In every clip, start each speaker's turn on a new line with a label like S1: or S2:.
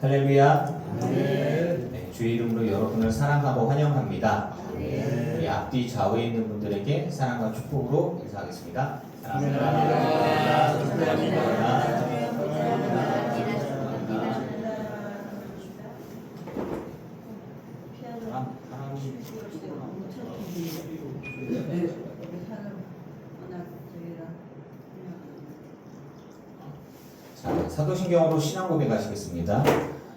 S1: 할렐루야.
S2: 아멘.
S1: 네, 주의 이름으로 여러분을 사랑하고 환영합니다.
S2: 아멘.
S1: 우리 앞뒤 좌우에 있는 분들에게 사랑과 축복으로 인사하겠습니다.
S2: 감사합니다.
S1: 감사합니다. 자, 사도신경으로 신앙 고백하시겠습니다.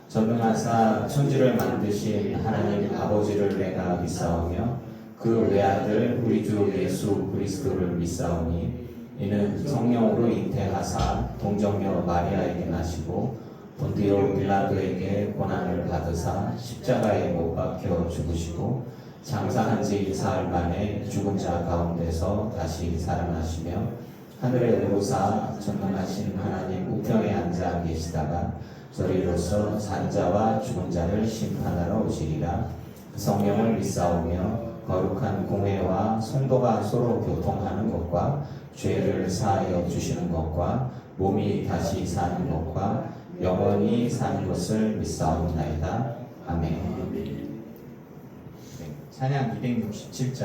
S1: 전능하사 천지를 만드신 하나님 아버지를 내가 믿사오며 그 외아들 우리 주 예수 그리스도를 믿사오니 이는 성령으로 잉태하사 동정녀 마리아에게 나시고 본디오 빌라도에게 고난을 받으사 십자가에 못 박혀 죽으시고 장사한 지 사흘 만에 죽은 자 가운데서 다시 살아나시며 하늘에 오르사 전능하신 하나님 우편에 앉아 계시다가 저리로서 산 자와 죽은 자를 심판하러 오시리라. 성령을 믿사오며 거룩한 공회와 성도가 서로 교통하는 것과 죄를 사하여 주시는 것과 몸이 다시 사는 것과 영원히 사는 것을 믿사옵나이다. 아멘. 네, 찬양 267장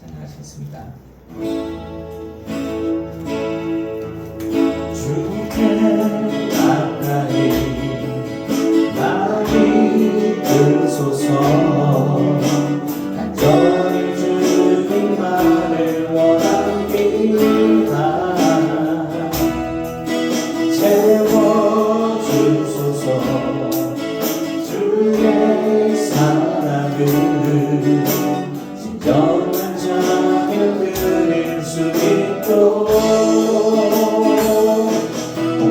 S1: 찬양하시겠습니다. 주께 가까이 나를 이끄소서. 간절히 주님만을 원합니다. 채워주소서. 주의 사랑을 진정한 자녀 드릴 수 있도록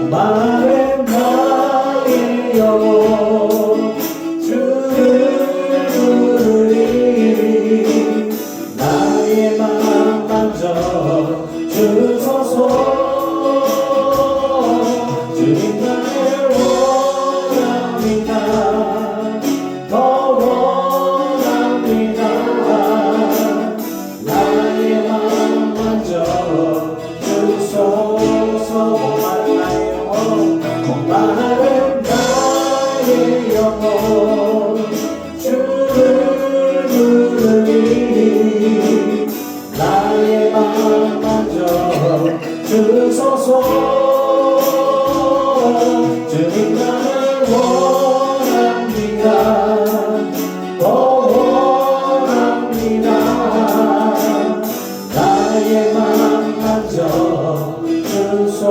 S1: 마음의 나의 영혼 주를 부르리. 나의 마음 만져 주소서. 주님 나를 원합니다. 더 원합니다. 나의 마음 만져 주소서. 목마른 나의 영혼 주를 부르니. 나의 마음 만져 주소서. 주님 나를 원합니다. 더 원합니다. 나의 마음 만져 주소서.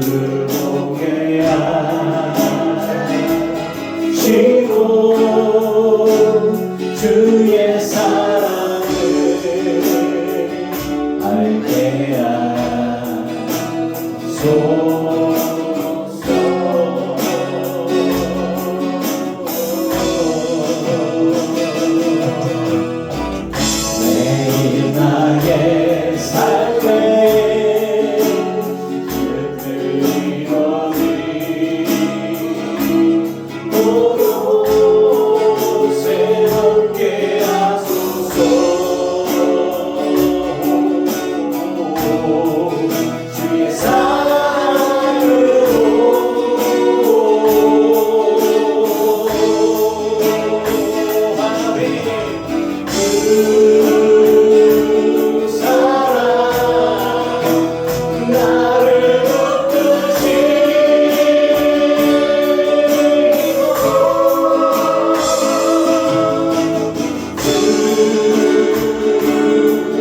S3: 주를 보게 하시고 주의 사랑을 알게 하소서. 매일 나의 삶에 그들 이뤄니 모두 새롭게 하소서. 주의 그 사랑 나를 주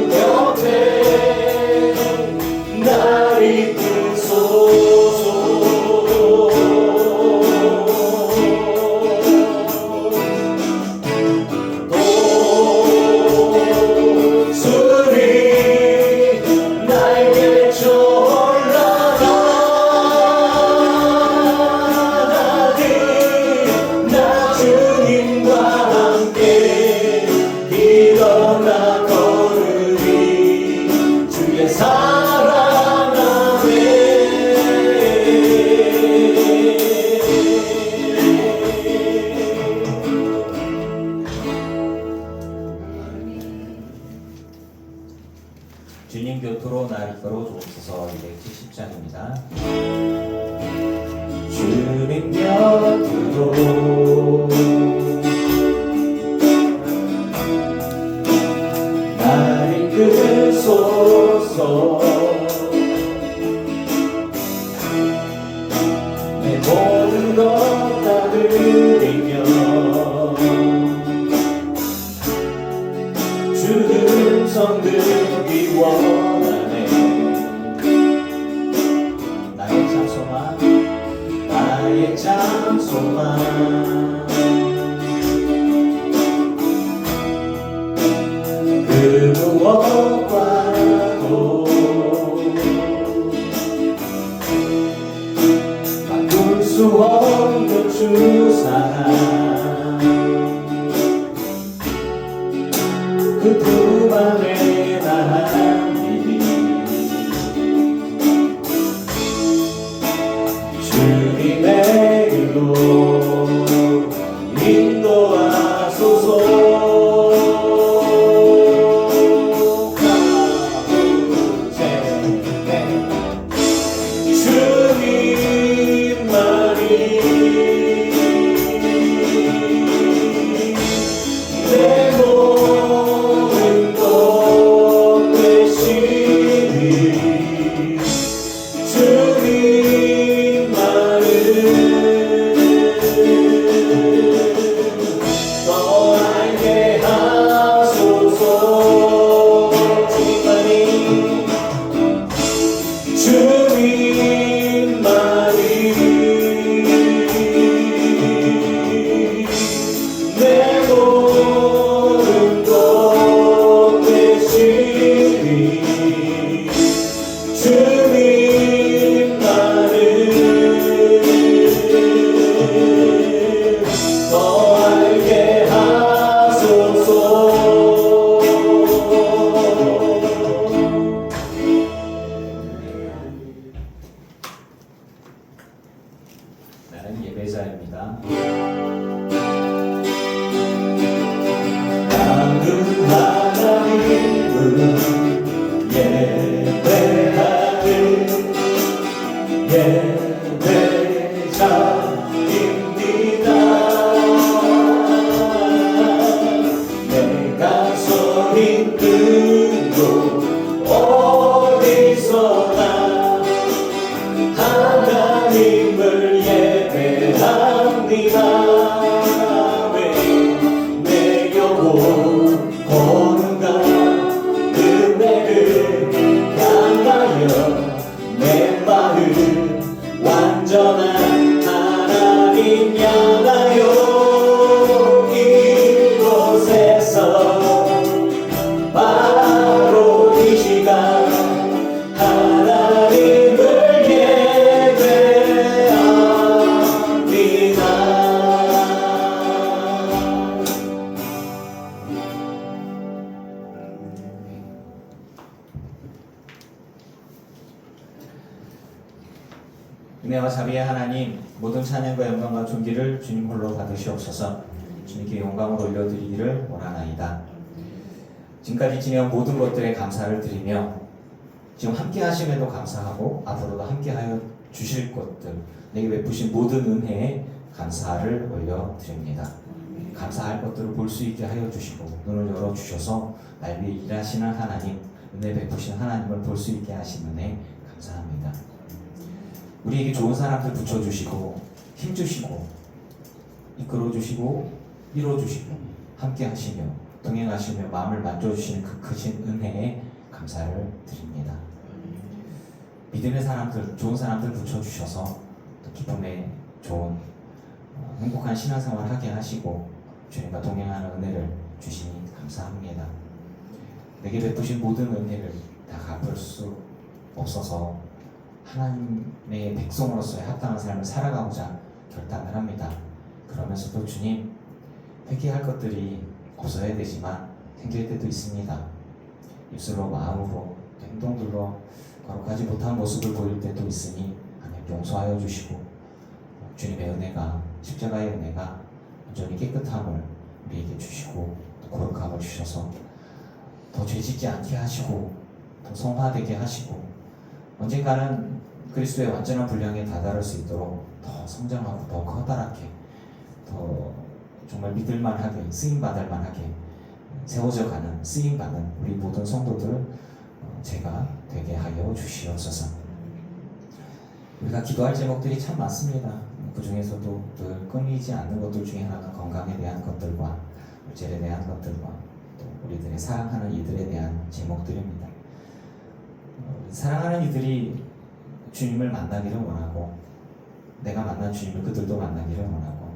S3: 곁에 날 이끄소서. 술이 날개 올라가니 나 주님과 함께 일어나 걸으리 주의 사랑
S1: 주님 곁으로 날 이끌어 주옵소서. 270장입니다.
S3: 주님 곁으로 날 이끌소서. 내 모든 것 다 드리며 주 음성 듣기 원하네.
S1: 나의 장소만
S3: 나의 장소만 그 무엇과도 바꿀 수 없는 주 사랑 그 품 안에 나함이니 주님의 길로 인도하소서. 주님만이 내 모든 것 되시니 주님만을 더 알게 하소서. 주님만이 내 모든 것 되시니 주님만을 더 알게 하소서.
S1: 나는 예배자입니다.
S3: 나는 하나님을 예배하는 예배자입니다. 내가 서 있는 곳 어디서나 하나님을 예배합니다. 온전한 하나님 향하여 이곳에서 바로 이 시간 하나님을
S1: 은혜와 자비의 하나님, 모든 찬양과 영광과 존귀를 주님 홀로 받으시옵소서. 주님께 영광을 올려드리기를 원하나이다. 지금까지 지내온 모든 것들에 감사를 드리며 지금 함께 하심에도 감사하고 앞으로도 함께하여 주실 것들, 내게 베푸신 모든 은혜에 감사를 올려드립니다. 감사할 것들을 볼 수 있게 하여 주시고 눈을 열어주셔서 날 위해 일하시는 하나님, 은혜 베푸신 하나님을 볼 수 있게 하신 은혜 감사합니다. 우리에게 좋은 사람들 붙여주시고 힘주시고 이끌어주시고 이뤄주시고 함께하시며 동행하시며 마음을 만져주시는 그 크신 은혜에 감사를 드립니다. 믿음의 사람들, 좋은 사람들 붙여주셔서 또 기쁨의 좋은 행복한 신앙생활을 하게 하시고 주님과 동행하는 은혜를 주시니 감사합니다. 내게 베푸신 모든 은혜를 다 갚을 수 없어서 하나님의 백성으로서의 합당한 삶을 살아가고자 결단을 합니다. 그러면서도 주님, 회개할 것들이 없어야 되지만 생길 때도 있습니다. 입술로 마음으로 행동들로 거룩하지 못한 모습을 보일 때도 있으니 하나님 용서하여 주시고 주님의 은혜가, 십자가의 은혜가 온전히 깨끗함을 우리에게 주시고 또 거룩함을 주셔서 더 죄짓지 않게 하시고 더 성화되게 하시고 언젠가는 그리스도의 완전한 분량에 다다를 수 있도록 더 성장하고 더 커다랗게 더 정말 믿을만하게 쓰임받을 만하게 세워져 가는 쓰임받는 우리 모든 성도들 제가 되게 하여 주시옵소서. 우리가 기도할 제목들이 참 많습니다. 그 중에서도 늘 끊이지 않는 것들 중에 하나가 건강에 대한 것들과 물질에 대한 것들과 또 우리들의 사랑하는 이들에 대한 제목들입니다. 사랑하는 이들이 주님을 만나기를 원하고 내가 만난 주님을 그들도 만나기를 원하고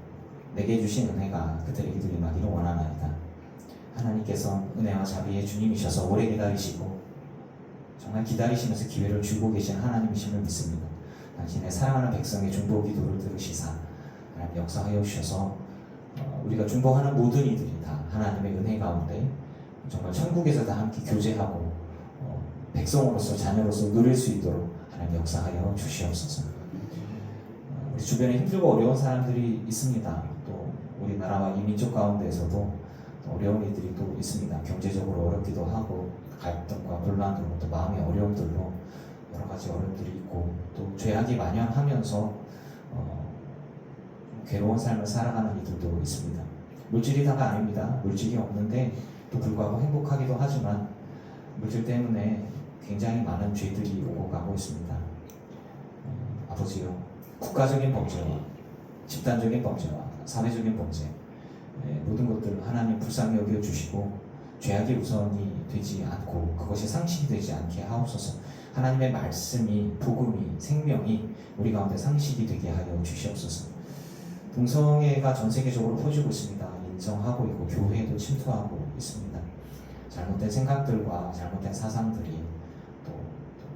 S1: 내게 주신 은혜가 그들에게도 임하기를 원하나이다. 하나님께서 은혜와 자비의 주님이셔서 오래 기다리시고 정말 기다리시면서 기회를 주고 계신 하나님이심을 믿습니다. 당신의 사랑하는 백성의 중보 기도를 들으시사 하나님 역사하여 주셔서 우리가 중보하는 모든 이들이 다 하나님의 은혜 가운데 정말 천국에서 다 함께 교제하고 백성으로서 자녀로서 누릴 수 있도록 하나님 역사하여 주시옵소서. 우리 주변에 힘들고 어려운 사람들이 있습니다. 또 우리나라와 이 민족 가운데에서도 어려운 이들이 또 있습니다. 경제적으로 어렵기도 하고 갈등과 분란으로 또 마음의 어려움들로 여러 가지 어려움들이 있고 또 죄악이 만연하면서 괴로운 삶을 살아가는 이들도 있습니다. 물질이 다가 아닙니다. 물질이 없는데 또 불구하고 행복하기도 하지만 물질 때문에 굉장히 많은 죄들이 오고 가고 있습니다. 아버지요, 국가적인 범죄와 집단적인 범죄와 사회적인 범죄 모든 것들을 하나님 불쌍히 여겨주시고 죄악이 우선이 되지 않고 그것이 상식이 되지 않게 하옵소서. 하나님의 말씀이 복음이 생명이 우리 가운데 상식이 되게 하여 주시옵소서. 동성애가 전 세계적으로 퍼지고 있습니다. 인정하고 있고 교회도 침투하고 있습니다. 잘못된 생각들과 잘못된 사상들이 또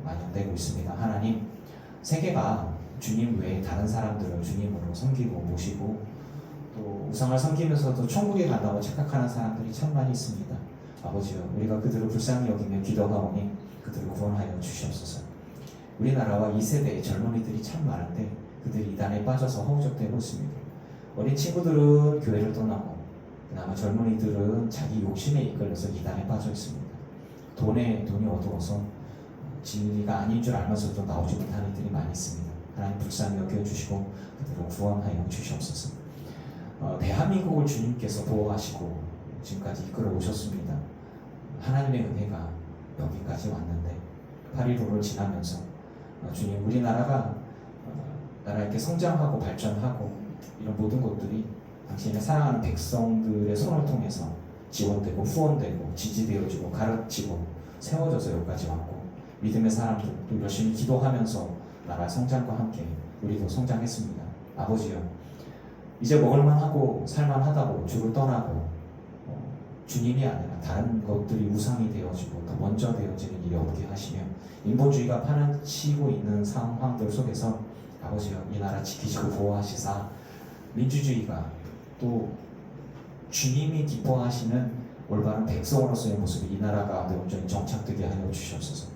S1: 만연되고 있습니다. 하나님, 세계가 주님 외에 다른 사람들을 주님으로 섬기고 모시고 또 우상을 섬기면서도 천국에 간다고 착각하는 사람들이 참 많이 있습니다. 아버지여, 우리가 그들을 불쌍히 여기며 기도하오니 그들을 구원하여 주시옵소서. 우리나라와 2세대의 젊은이들이 참 많은데 그들이 이단에 빠져서 허우적대고 있습니다. 어린 친구들은 교회를 떠나고 그나마 젊은이들은 자기 욕심에 이끌려서 이단에 빠져 있습니다. 돈이 어두워서 진리가 아닌 줄 알면서도 나오지 못하는 이들이 많이 있습니다. 하나님 불쌍히 여겨주시고 그들을 구원하여 주시옵소서. 대한민국을 주님께서 보호하시고 지금까지 이끌어 오셨습니다. 하나님의 은혜가 여기까지 왔는데 8.15를 지나면서 주님, 우리나라가 나라에게 성장하고 발전하고 이런 모든 것들이 당신의 사랑하는 백성들의 손을 통해서 지원되고 후원되고 지지되어지고 가르치고 세워져서 여기까지 왔고 믿음의 사람들 또 열심히 기도하면서 나라 성장과 함께 우리도 성장했습니다. 아버지요, 이제 먹을만하고 살만하다고 주를 떠나고 주님이 아니라 다른 것들이 우상이 되어지고 더 먼저 되어지는 일이 없게 하시며 인본주의가 파헤치고 있는 상황들 속에서 아버지여, 이 나라 지키시고 보호하시사 민주주의가 또 주님이 기뻐하시는 올바른 백성으로서의 모습이 이 나라 가운데 온전히 정착되게 하여 주시옵소서.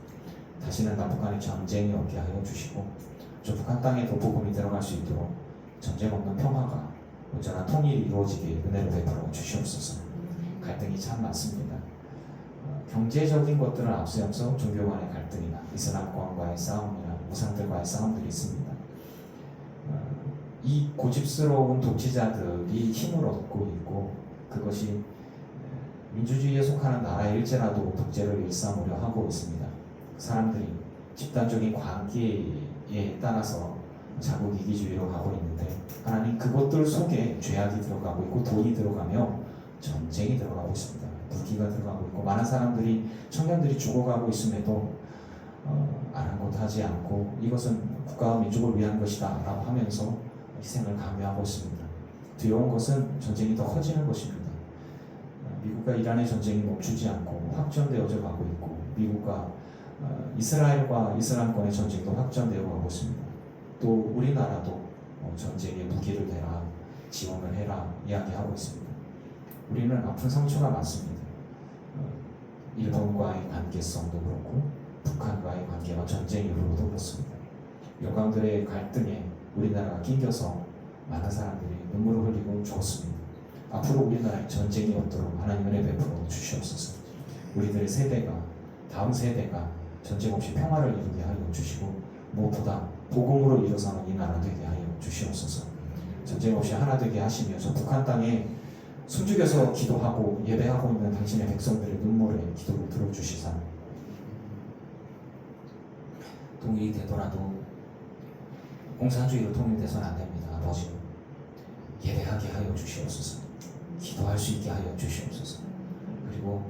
S1: 다시는 남북 간의 전쟁이 없게 하여 주시고 저 북한 땅에도 복음이 들어갈 수 있도록 전쟁 없는 평화가 온전한 통일이 이루어지게 은혜를 베풀어 주시옵소서. 갈등이 참 많습니다. 경제적인 것들을 앞세워서 종교 간의 갈등이나 이슬람권과의 싸움이나 우상들과의 싸움들이 있습니다. 이 고집스러운 독재자들이 힘을 얻고 있고 그것이 민주주의에 속하는 나라일지라도 독재를 일삼으려 하고 있습니다. 사람들이 집단적인 관계에 따라서 자국 이기주의로 가고 있는데 하나님, 그것들 속에 죄악이 들어가고 있고 돈이 들어가며 전쟁이 들어가고 있습니다. 무기가 들어가고 있고 많은 사람들이, 청년들이 죽어가고 있음에도 아랑곳하지 않고 이것은 국가와 민족을 위한 것이다 라고 하면서 희생을 강요하고 있습니다. 두려운 것은 전쟁이 더 커지는 것입니다. 미국과 이란의 전쟁이 멈추지 않고 확전되어져 가고 있고 미국과 이스라엘과 이슬람권의 전쟁도 확전되어 가고 있습니다. 또 우리나라도 전쟁에 무기를 대라, 지원을 해라 이야기하고 있습니다. 우리는 아픈 상처가 많습니다. 일본과의 관계성도 그렇고 북한과의 관계와 전쟁 이후로도 그렇습니다. 여강들의 갈등에 우리나라가 낑겨서 많은 사람들이 눈물을 흘리고 죽었습니다. 앞으로 우리나라에 전쟁이 없도록 하나님 은혜 베풀어 주시옵소서. 우리들의 세대가, 다음 세대가 전쟁 없이 평화를 이루게 하여 주시고 무엇보다 복음으로 일어서는 이 나라 되게 하여 주시옵소서. 전쟁 없이 하나 되게 하시면서 북한 땅에 숨죽여서 기도하고 예배하고 있는 당신의 백성들의 눈물에 기도를 들어주시사 통일이 되더라도 공산주의로 통일돼서는 안 됩니다. 아버지, 예배하게 하여 주시옵소서. 기도할 수 있게 하여 주시옵소서. 그리고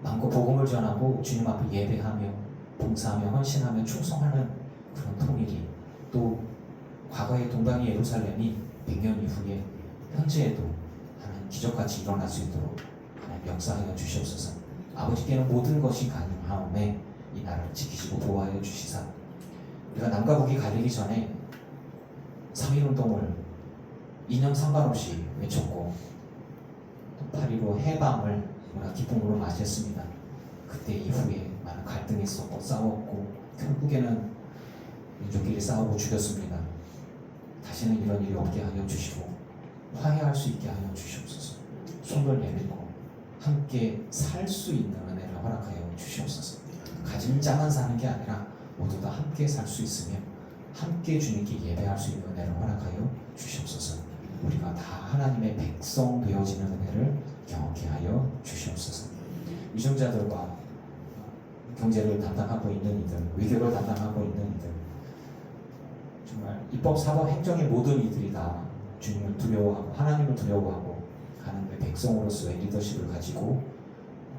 S1: 마음껏 복음을 전하고 주님 앞에 예배하며 봉사하며 헌신하며 충성하는 그런 통일이 또 과거의 동방의 예루살렘이 100년 이후에 현재에도 하나님 기적같이 일어날 수 있도록 하나님 역사하여 주시옵소서. 아버지께는 모든 것이 가능하오매 이 나라를 지키시고 보호하여 주시사 우리가 남과 북이 갈리기 전에 3.1운동을 2년 상관없이 외쳤고 또 8.15 해방을 우리가 기쁨으로 맞이했습니다. 그때 이후에 많은 갈등이 있었고 싸웠고 결국에는 민족끼리 싸우고 죽였습니다. 다시는 이런 일이 없게 하여 주시고 화해할 수 있게 하여 주시옵소서. 손을 내밀고 함께 살 수 있는 은혜를 허락하여 주시옵소서. 가진 자만 사는 게 아니라 모두 다 함께 살 수 있으며 함께 주님께 예배할 수 있는 은혜를 허락하여 주시옵소서. 우리가 다 하나님의 백성 되어지는 은혜를 경험케 하여 주시옵소서. 위정자들과 경제를 담당하고 있는 이들, 외교를 담당하고 있는 이들, 정말 입법, 사법, 행정의 모든 이들이 다 주님을 두려워하고 하나님을 두려워하고 하나님의 백성으로서의 리더십을 가지고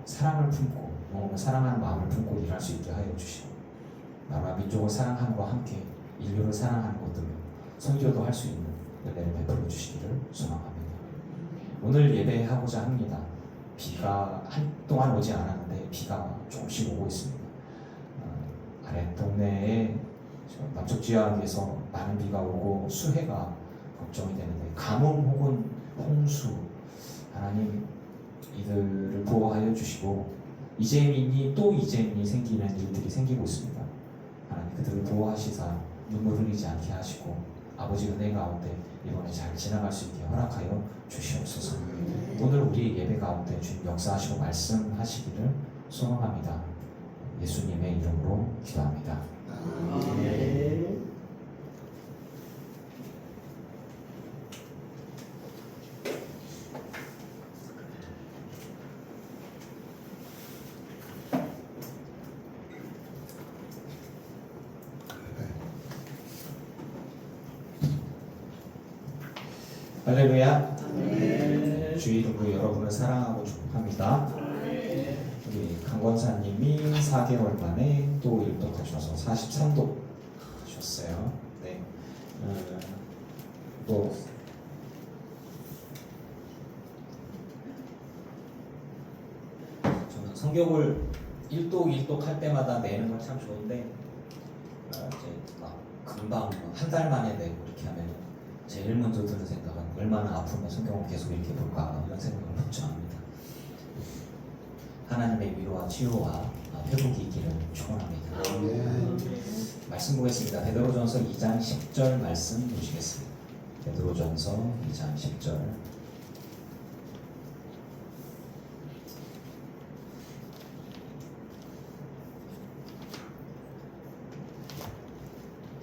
S1: 사랑을 품고 영혼을 사랑하는 마음을 품고 일할 수 있게 하여 주시고 나라 민족을 사랑함과 함께 인류를 사랑하는 것들로 선교도 할 수 있는 은혜를 베풀어 주시기를 소망합니다. 오늘 예배하고자 합니다. 비가 한동안 오지 않았는데 비가 조금씩 오고 있습니다. 아래 동네에 남쪽 지역에서 많은 비가 오고 수해가 걱정이 되는데 가뭄 혹은 홍수 하나님 이들을 보호하여 주시고 이재민이 또 이재민이 생기는 일들이 생기고 있습니다. 하나님 그들을 보호하시사 눈물 흘리지 않게 하시고 아버지 은혜 가운데 이번에 잘 지나갈 수 있게 허락하여 주시옵소서. 오늘 우리 예배 가운데 주님 역사하시고 말씀하시기를 소망합니다. 예수님의 이름으로 기도합니다.
S2: 아멘.
S1: 할렐루야.
S2: 아멘.
S1: 주의 이름으로 여러분을 사랑하고 축복합니다. 우리 강권사님이 4개월 만에 또 일독하셔서 43도 있어요. 네. 뭐 저는 성경을 일독 할 때마다 내는 건 참 좋은데 이제 막 금방 한 달 만에 내고 이렇게 하면 제일 먼저 드는 생각은 얼마나 아프면 성경을 계속 이렇게 볼까 이런 생각을 먼저 합니다. 하나님의 위로와 치유와 회복이 있기를 축원합니다. 말씀 보겠습니다. 베드로전서 2장 10절 말씀 보시겠습니다. 베드로전서 2장 10절.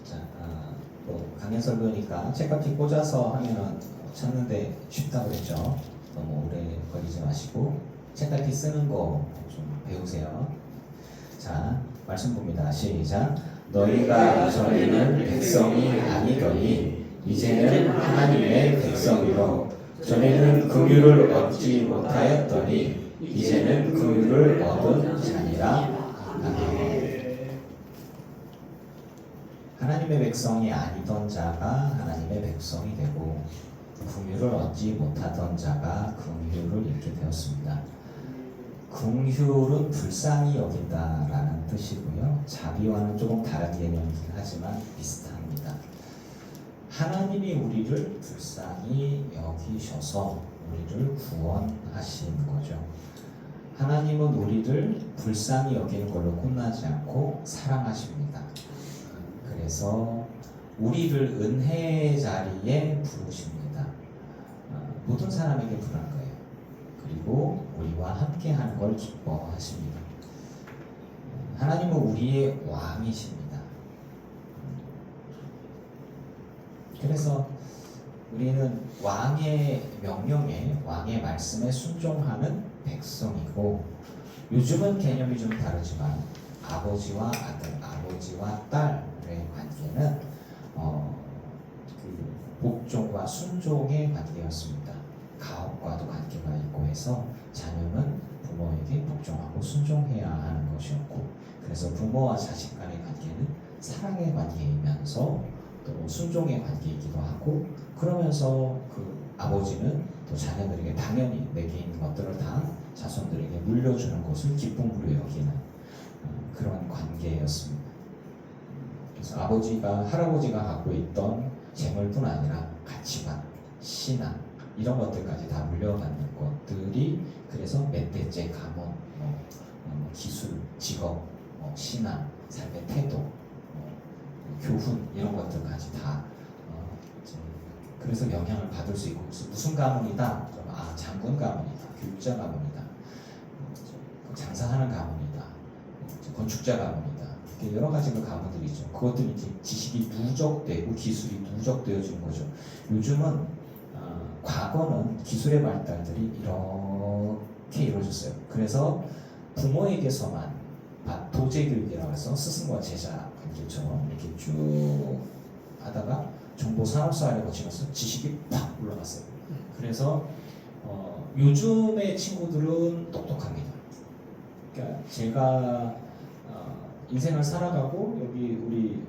S1: 자, 뭐 강연설교니까 책까지 꽂아서 하면은 찾는데 쉽다고 그랬죠. 너무 오래 걸리지 마시고 책까지 쓰는 거 좀 배우세요. 자, 말씀 봅니다. 시작. 너희가 전에는 백성이 아니더니 이제는 하나님의 백성이로 전에는 긍휼을 얻지 못하였더니 이제는 긍휼을 얻은 자니라. 아멘. 하나님의 백성이 아니던 자가 하나님의 백성이 되고 긍휼을 얻지 못하던 자가 긍휼을 잃게 되었습니다. 긍휼은 불쌍히 여긴다라는 뜻이고요. 자비와는 조금 다른 개념이긴 하지만 비슷합니다. 하나님이 우리를 불쌍히 여기셔서 우리를 구원하신 거죠. 하나님은 우리를 불쌍히 여기는 걸로 끝나지 않고 사랑하십니다. 그래서 우리를 은혜의 자리에 부르십니다. 모든 사람에게 부르는 거예요. 그리고 우리와 함께하는 걸 기뻐하십니다. 하나님은 우리의 왕이십니다. 그래서 우리는 왕의 명령에, 왕의 말씀에 순종하는 백성이고, 요즘은 개념이 좀 다르지만 아버지와 아들, 아버지와 딸의 관계는 그 복종과 순종의 관계였습니다. 가업과도 관계가 있고 해서 자녀는 부모에게 복종하고 순종해야 하는 것이었고, 그래서 부모와 자식 간의 관계는 사랑의 관계이면서 또 순종의 관계이기도 하고, 그러면서 그 아버지는 또 자녀들에게 당연히 내게 있는 것들을 다 자손들에게 물려주는 것을 기쁨으로 여기는 그런 관계였습니다. 그래서 아버지가, 할아버지가 갖고 있던 재물뿐 아니라 가치관, 신앙 이런 것들까지 다 물려받는 것들이, 그래서 멧돼째 가문, 기술, 직업, 신앙, 삶의 태도, 교훈 이런 것들까지 다 그래서 영향을 받을 수 있고, 무슨 가문이다? 장군 가문이다, 교육자 가문이다, 장사하는 가문이다, 건축자 가문이다. 이렇게 여러 가지 그 가문들이 있죠. 그것들이 이제 지식이 누적되고 기술이 누적되어지는 거죠. 요즘은 과거는 기술의 발달들이 이렇게 이루어졌어요. 그래서 부모에게서만 도제교육이라고 해서 스승과 제자 관계처럼 이렇게 쭉 하다가 정보 산업사회를 거치면서 지식이 팍 올라갔어요. 그래서 요즘의 친구들은 똑똑합니다. 그러니까 제가 인생을 살아가고, 여기 우리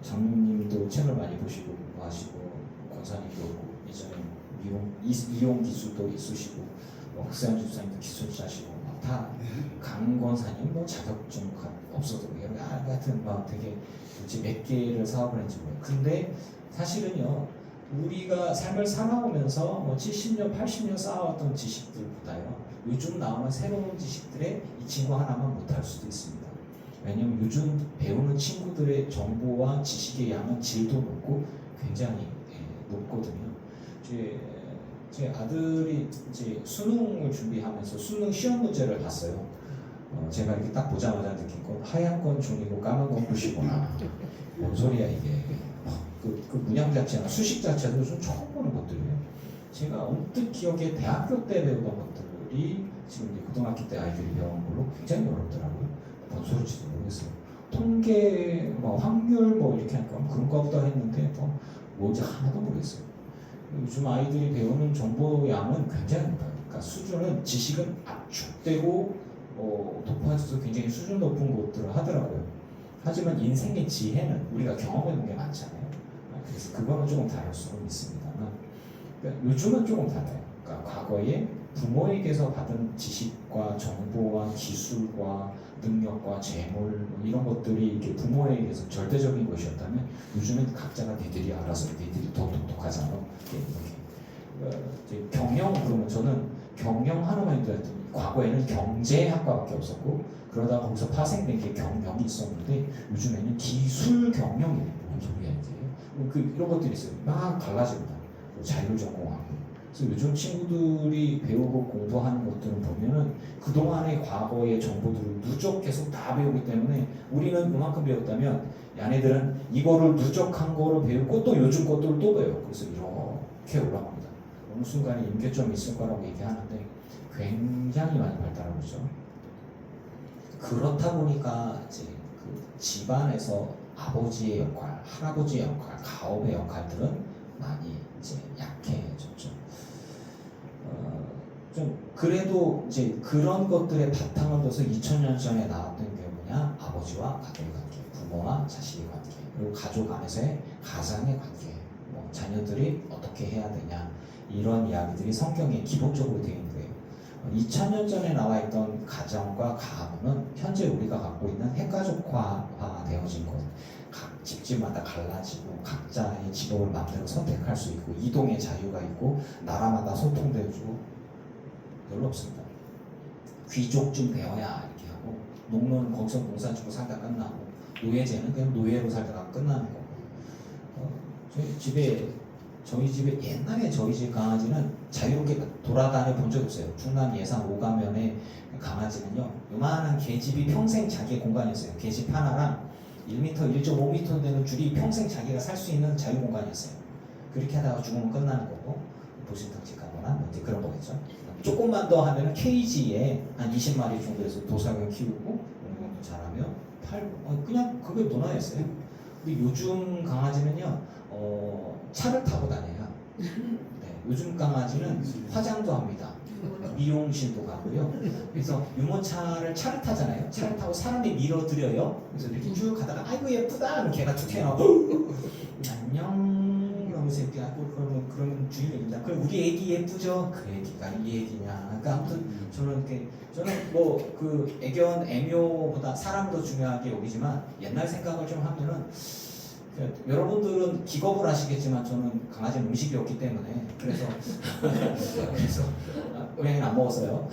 S1: 장로님도 책을 많이 보시고 하시고, 권사님도 있고, 이전에 이용 기술도 있으시고, 흑세현 집사님도 기술자시고, 다 강권사님 자격증 없어도 하여튼 되게 도대체 몇 개를 사업을 했는지 모르겠어요. 근데 사실은요, 우리가 삶을 살아오면서 70년, 80년 쌓아왔던 지식들보다요, 요즘 나오는 새로운 지식들에 이 친구 하나만 못할 수도 있습니다. 왜냐면 요즘 배우는 친구들의 정보와 지식의 양은 질도 높고 굉장히 높거든요. 제 아들이 이제 수능을 준비하면서 수능 시험 문제를 봤어요. 제가 이렇게 딱 보자마자 느낀 건 하얀 건 종이고 까만 건 글씨구나. 뭔 소리야 이게. 그 문양 자체나 수식 자체도 좀 처음 보는 것들이에요. 제가 언뜻 기억에 대학교 때 배우던 것들이 지금 이제 고등학교 때 아이들이 배운 걸로 굉장히 어렵더라고요. 뭔 소리인지도 모르겠어요. 통계, 확률 이렇게 하니까 그런 거보다 했는데 뭔지 하나도 모르겠어요. 요즘 아이들이 배우는 정보 양은 굉장히 높아요. 그러니까 수준은, 지식은 압축되고 도파지도 굉장히 수준 높은 것들을 하더라고요. 하지만 인생의 지혜는 우리가 경험해 본 게 많잖아요. 그래서 그거는 조금 다를 수는 있습니다만 그러니까 요즘은 조금 달라요. 그러니까 과거에 부모에게서 받은 지식과 정보와 기술과 능력과 재물 뭐 이런 것들이 이렇게 부모에게서 절대적인 것이었다면 요즘은 각자가 니들이 알아서 니들이 더 똑똑하잖아. 이렇게 이제 경영 그러면 저는 경영 하나만 해도 과거에는 경제학과밖에 없었고 그러다가 거기서 파생된 게 경영이 있었는데 요즘에는 기술 경영이 뭔 소리야 이제 그 이런 것들이 있어요. 막 달라집니다. 자율전공하고 그래서 요즘 친구들이 배우고 공부하는 것들을 보면은 그동안의 과거의 정보들을 누적 계속 다 배우기 때문에 우리는 그만큼 배웠다면 얘네들은 이거를 누적한 거를 배우고 또 요즘 것들을 또 배워요. 그래서 이렇게 올라갑니다. 어느 순간에 임계점이 있을 거라고 얘기하는데 굉장히 많이 발달하고 있죠. 그렇다 보니까 이제 그 집안에서 아버지의 역할, 할아버지의 역할, 가업의 역할들은 많이 이제 약해졌죠. 좀 그래도 이제 그런 것들의 바탕을 둬서 2000년 전에 나왔던 게 뭐냐? 아버지와 가족의 관계, 부모와 자식의 관계, 그리고 가족 안에서의 가장의 관계, 뭐 자녀들이 어떻게 해야 되냐 이런 이야기들이 성경에 기본적으로 되어 있는 거예요. 2000년 전에 나와 있던 가정과 가문은 현재 우리가 갖고 있는 핵가족화 되어진 것. 각 집집마다 갈라지고 각자의 직업을 마음대로 선택할 수 있고 이동의 자유가 있고 나라마다 소통되어주고 별로 없습니다. 귀족쯤 되어야 이렇게 하고 농노는 거기서 농사 짓고 살다 끝나고 노예제는 그냥 노예로 살다가 끝나는 거고 저희 집에 옛날에 저희 집 강아지는 자유롭게 돌아다녀 본 적이 없어요. 충남 예산 오가면의 강아지는요 요만한 개집이 평생 자기의 공간이었어요. 개집 하나랑 1m, 1.5m 되는 줄이 평생 자기가 살 수 있는 자유 공간이었어요. 그렇게 하다가 죽으면 끝나는 거고 보신탕집 가거나 뭐 이제 그런 거겠죠. 조금만 더 하면 케이지에 한 20마리 정도에서 도살견 키우고 어느 정도 자라면 팔고 그냥 그게 문화였어요. 근데 요즘 강아지는요 차를 타고 다녀요. 네, 요즘 강아지는 화장도 합니다. 미용실도 가고요. 그래서 유모차를 차를 타잖아요. 차를 타고 사람이 밀어드려요. 그래서 이렇게 쭉 가다가 아이고 예쁘다 하면 걔가 툭 튀어나오고 안녕 이러면서 이렇게 하고 그러면 주인이 입니다. 그럼 우리 애기 예쁘죠? 그 애기가 이 애기냐. 그러니까 아무튼 저는 뭐 그 애견 애묘보다 사람도 중요하게 여기지만 옛날 생각을 좀 하면은 여러분들은 기겁을 하시겠지만 저는 강아지는 음식이었기 때문에 그래서 고양이는 안 먹었어요.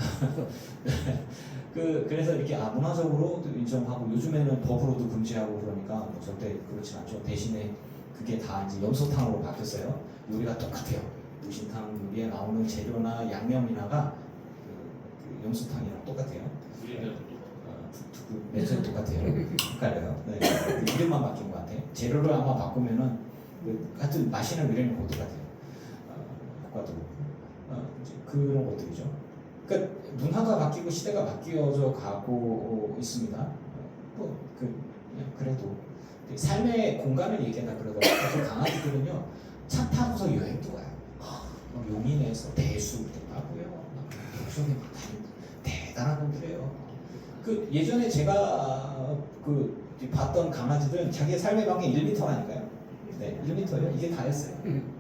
S1: 그래서 이렇게 문화적으로 인정하고 요즘에는 법으로도 금지하고 그러니까 뭐 절대 그렇진 않죠. 대신에 그게 다 이제 염소탕으로 바뀌었어요. 요리가 똑같아요. 무신탕 위에 나오는 재료나 양념이나가 그 염소탕이랑 똑같아요. 매체도 똑같아요. 헷갈려요. 네. 이름만 바뀐 것 같아요. 재료를 아마 바꾸면은 하여튼 맛이나 위력이 곧 똑같아요. 효과도 이제 그런 것들이죠. 그러니까 문화가 바뀌고 시대가 바뀌어져 가고 있습니다. 그래도 삶의 공간을 얘기한다 그러더라고요. 강아지들은요 차 타고서 여행도 가요. 용인에서 대수도 가고요. 속에 막 대단한 놈들이에요. 그 예전에 제가 그 봤던 강아지들은 자기의 삶의 반경이 1m라니까요. 네, 1m예요. 이게 다였어요.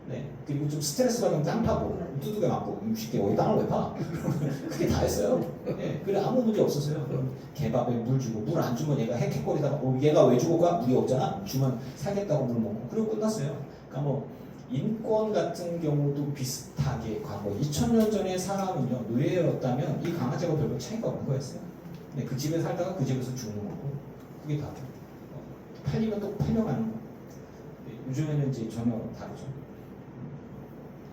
S1: 네, 그리고 좀 스트레스 받으면 땅 파고 두둑에 맞고 쉽게 어디 땅을 왜 파? 그게 다였어요. 네, 그래 아무 문제 없었어요. 그럼 개밥에 물 주고 물 안 주면 얘가 헥헥거리다가 얘가 왜 죽을까? 물이 없잖아. 주면 살겠다고 물 먹고 그리고 끝났어요. 그러니까 뭐 인권 같은 경우도 비슷하게 과거 2000년 전에 사람은요 노예였다면 이 강아지가 별로 차이가 없는 거였어요. 네, 그 집에 살다가 그 집에서 죽는 거고 그게 다 팔리면 또 팔려가는 거. 네, 요즘에는 이제 전혀 다르죠.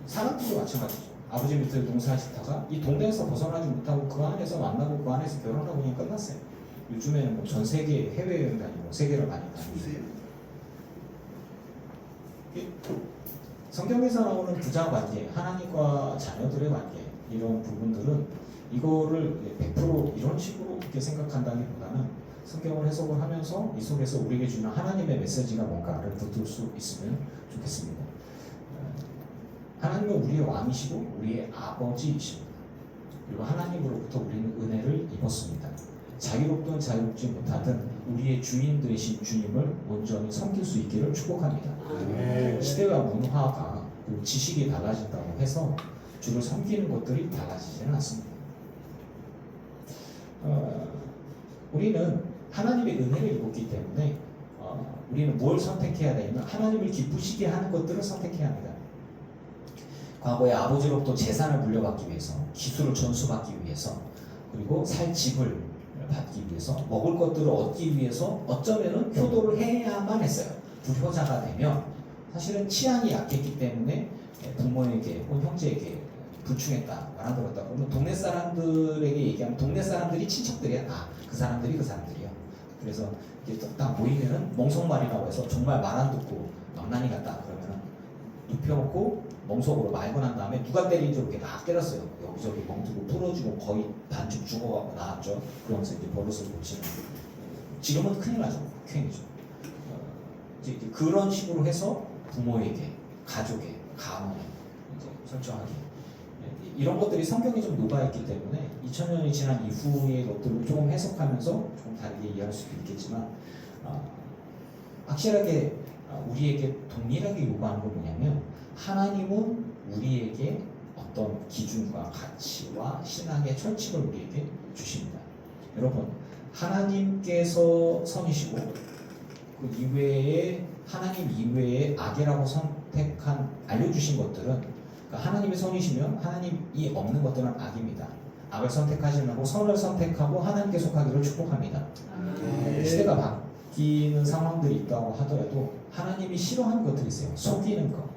S1: 사람들도 마찬가지죠. 아버지 밑에 농사 짓다가 이 동네에서 벗어나지 못하고 그 안에서 만나고 그 안에서 결혼하고 그냥 끝났어요. 요즘에는 뭐 전 세계 해외여행 다니고 세계를 많이 다니고 성경에서 나오는 부자 관계, 하나님과 자녀들의 관계 이런 부분들은 이거를 100% 이런 식으로 그렇게 생각한다기보다는 성경을 해석을 하면서 이 속에서 우리에게 주는 하나님의 메시지가 뭔가를 붙들 수 있으면 좋겠습니다. 하나님은 우리의 왕이시고 우리의 아버지이십니다. 그리고 하나님으로부터 우리는 은혜를 입었습니다. 자유롭든 자유롭지 못하든 우리의 주인 되신 주님을 온전히 섬길 수 있기를 축복합니다. 시대와 문화가 그리고 지식이 달라진다고 해서 주를 섬기는 것들이 달라지지는 않습니다. 우리는 하나님의 은혜를 입었기 때문에 우리는 뭘 선택해야 되냐면 하나님을 기쁘시게 하는 것들을 선택해야 합니다. 과거에 아버지로부터 재산을 물려받기 위해서, 기술을 전수받기 위해서, 그리고 살 집을 받기 위해서, 먹을 것들을 얻기 위해서 어쩌면은 효도를 해야만 했어요. 불효자가 되면 사실은 치안이 약했기 때문에 부모에게 혹은 형제에게 불충했다, 말아들었다. 그러면 동네 사람들에게 얘기하면 동네 사람들이 친척들이야. 그 사람들이 그 사람들이야. 그래서 이렇게 딱 모이면은 멍석말이라고 해서 정말 말 안 듣고 망나니 같다 그러면은 눕혀놓고 멍석으로 말고 난 다음에 누가 때린지 이렇게 막 때렸어요. 여기저기 멍두고 부러지고 거의 반쯤 죽어가고 나왔죠. 그러면서 이제 버릇을 고치는. 지금은 큰일 나죠. 쾌이죠. 이제 그런 식으로 해서 부모에게, 가족에, 가문에 이제 설정하기. 이런 것들이 성경에 좀 녹아있기 때문에 2000년이 지난 이후의 것들을 조금 해석하면서 조금 다르게 이해할 수도 있겠지만 확실하게 우리에게 동일하게 요구하는 건 뭐냐면 하나님은 우리에게 어떤 기준과 가치와 신앙의 철칙을 우리에게 주십니다. 여러분, 하나님께서 선이시고 그 이외에 하나님 이외에 악이라고 선택한 알려주신 것들은 그러니까 하나님의 선이시면 하나님이 없는 것들은 악입니다. 악을 선택하지 말고 선을 선택하고 하나님께 속하기를 축복합니다. 시대가 바뀌는 상황들이 있다고 하더라도 하나님이 싫어하는 것들이 있어요. 속이는 것,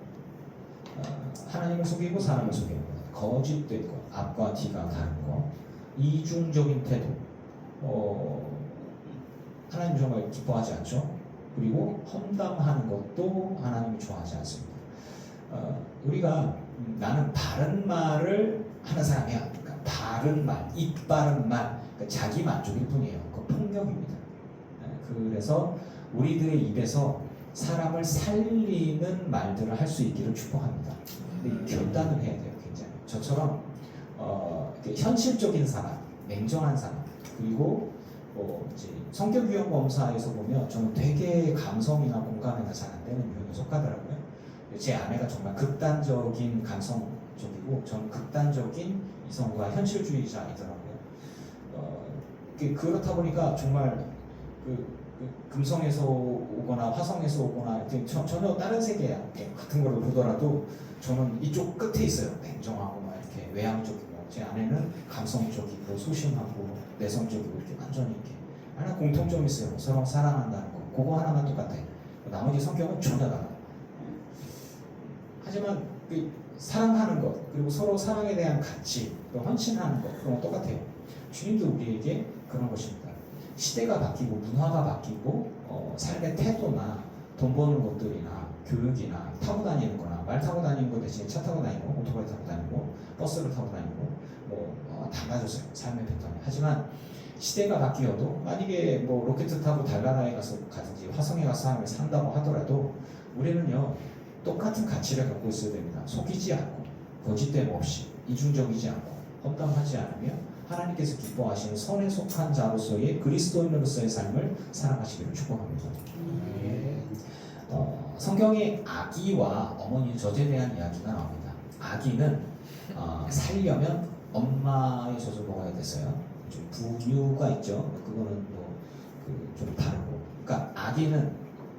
S1: 하나님을 속이고 사람을 속이는 것, 거짓된 것, 앞과 뒤가 다른 것, 이중적인 태도, 하나님 정말 기뻐하지 않죠. 그리고 험담하는 것도 하나님이 좋아하지 않습니다. 우리가 나는 바른 말을 하는 사람이야. 그러니까 바른 말, 입 바른 말, 그러니까 자기 만족일 뿐이에요. 그 폭력입니다. 그래서 우리들의 입에서 사람을 살리는 말들을 할 수 있기를 축복합니다. 근데 결단을 해야 돼요, 굉장히. 저처럼 현실적인 사람, 냉정한 사람, 그리고 이제 성격 유형 검사에서 보면 저는 되게 감성이나 공감이나 잘 안 되는 유형에 속하더라고요. 제 아내가 정말 극단적인 감성적이고 저는 극단적인 이성과 현실주의자이더라고요. 그렇다 보니까 정말 금성에서 오거나 화성에서 오거나 전혀 다른 세계 같은 걸 보더라도 저는 이쪽 끝에 있어요. 냉정하고 막 이렇게 외향적이고, 제 아내는 감성적이고 소심하고 내성적이고 이렇게 완전히 이렇게 하나 공통점이 있어요. 서로 사랑한다는 거. 그거 하나만 똑같아요. 나머지 성격은 전혀 달라요. 하지만 사랑하는 것, 그리고 서로 사랑에 대한 가치, 헌신하는 것, 그런 건 똑같아요. 주님도 우리에게 그런 것입니다. 시대가 바뀌고 문화가 바뀌고 삶의 태도나 돈 버는 것들이나 교육이나 타고 다니는 거나 말 타고 다니는 것 대신에 차 타고 다니고 오토바이 타고 다니고 버스를 타고 다니고 달라졌어요. 삶의 패턴이. 하지만 시대가 바뀌어도 만약에 로켓 타고 달나라에 가든지 화성에 가서 사람을 산다고 하더라도 우리는요 똑같은 가치를 갖고 있어야 됩니다. 속이지 않고 거짓됨 없이 이중적이지 않고 험담하지 않으며 하나님께서 기뻐하시는 선에 속한 자로서의 그리스도인으로서의 삶을 살아가시기를 축복합니다. 성경에 아기와 어머니 젖에 대한 이야기가 나옵니다. 아기는 살려면 엄마의 젖을 먹어야 됐어요. 좀 분유가 있죠. 그거는 좀 다르고. 그러니까 아기는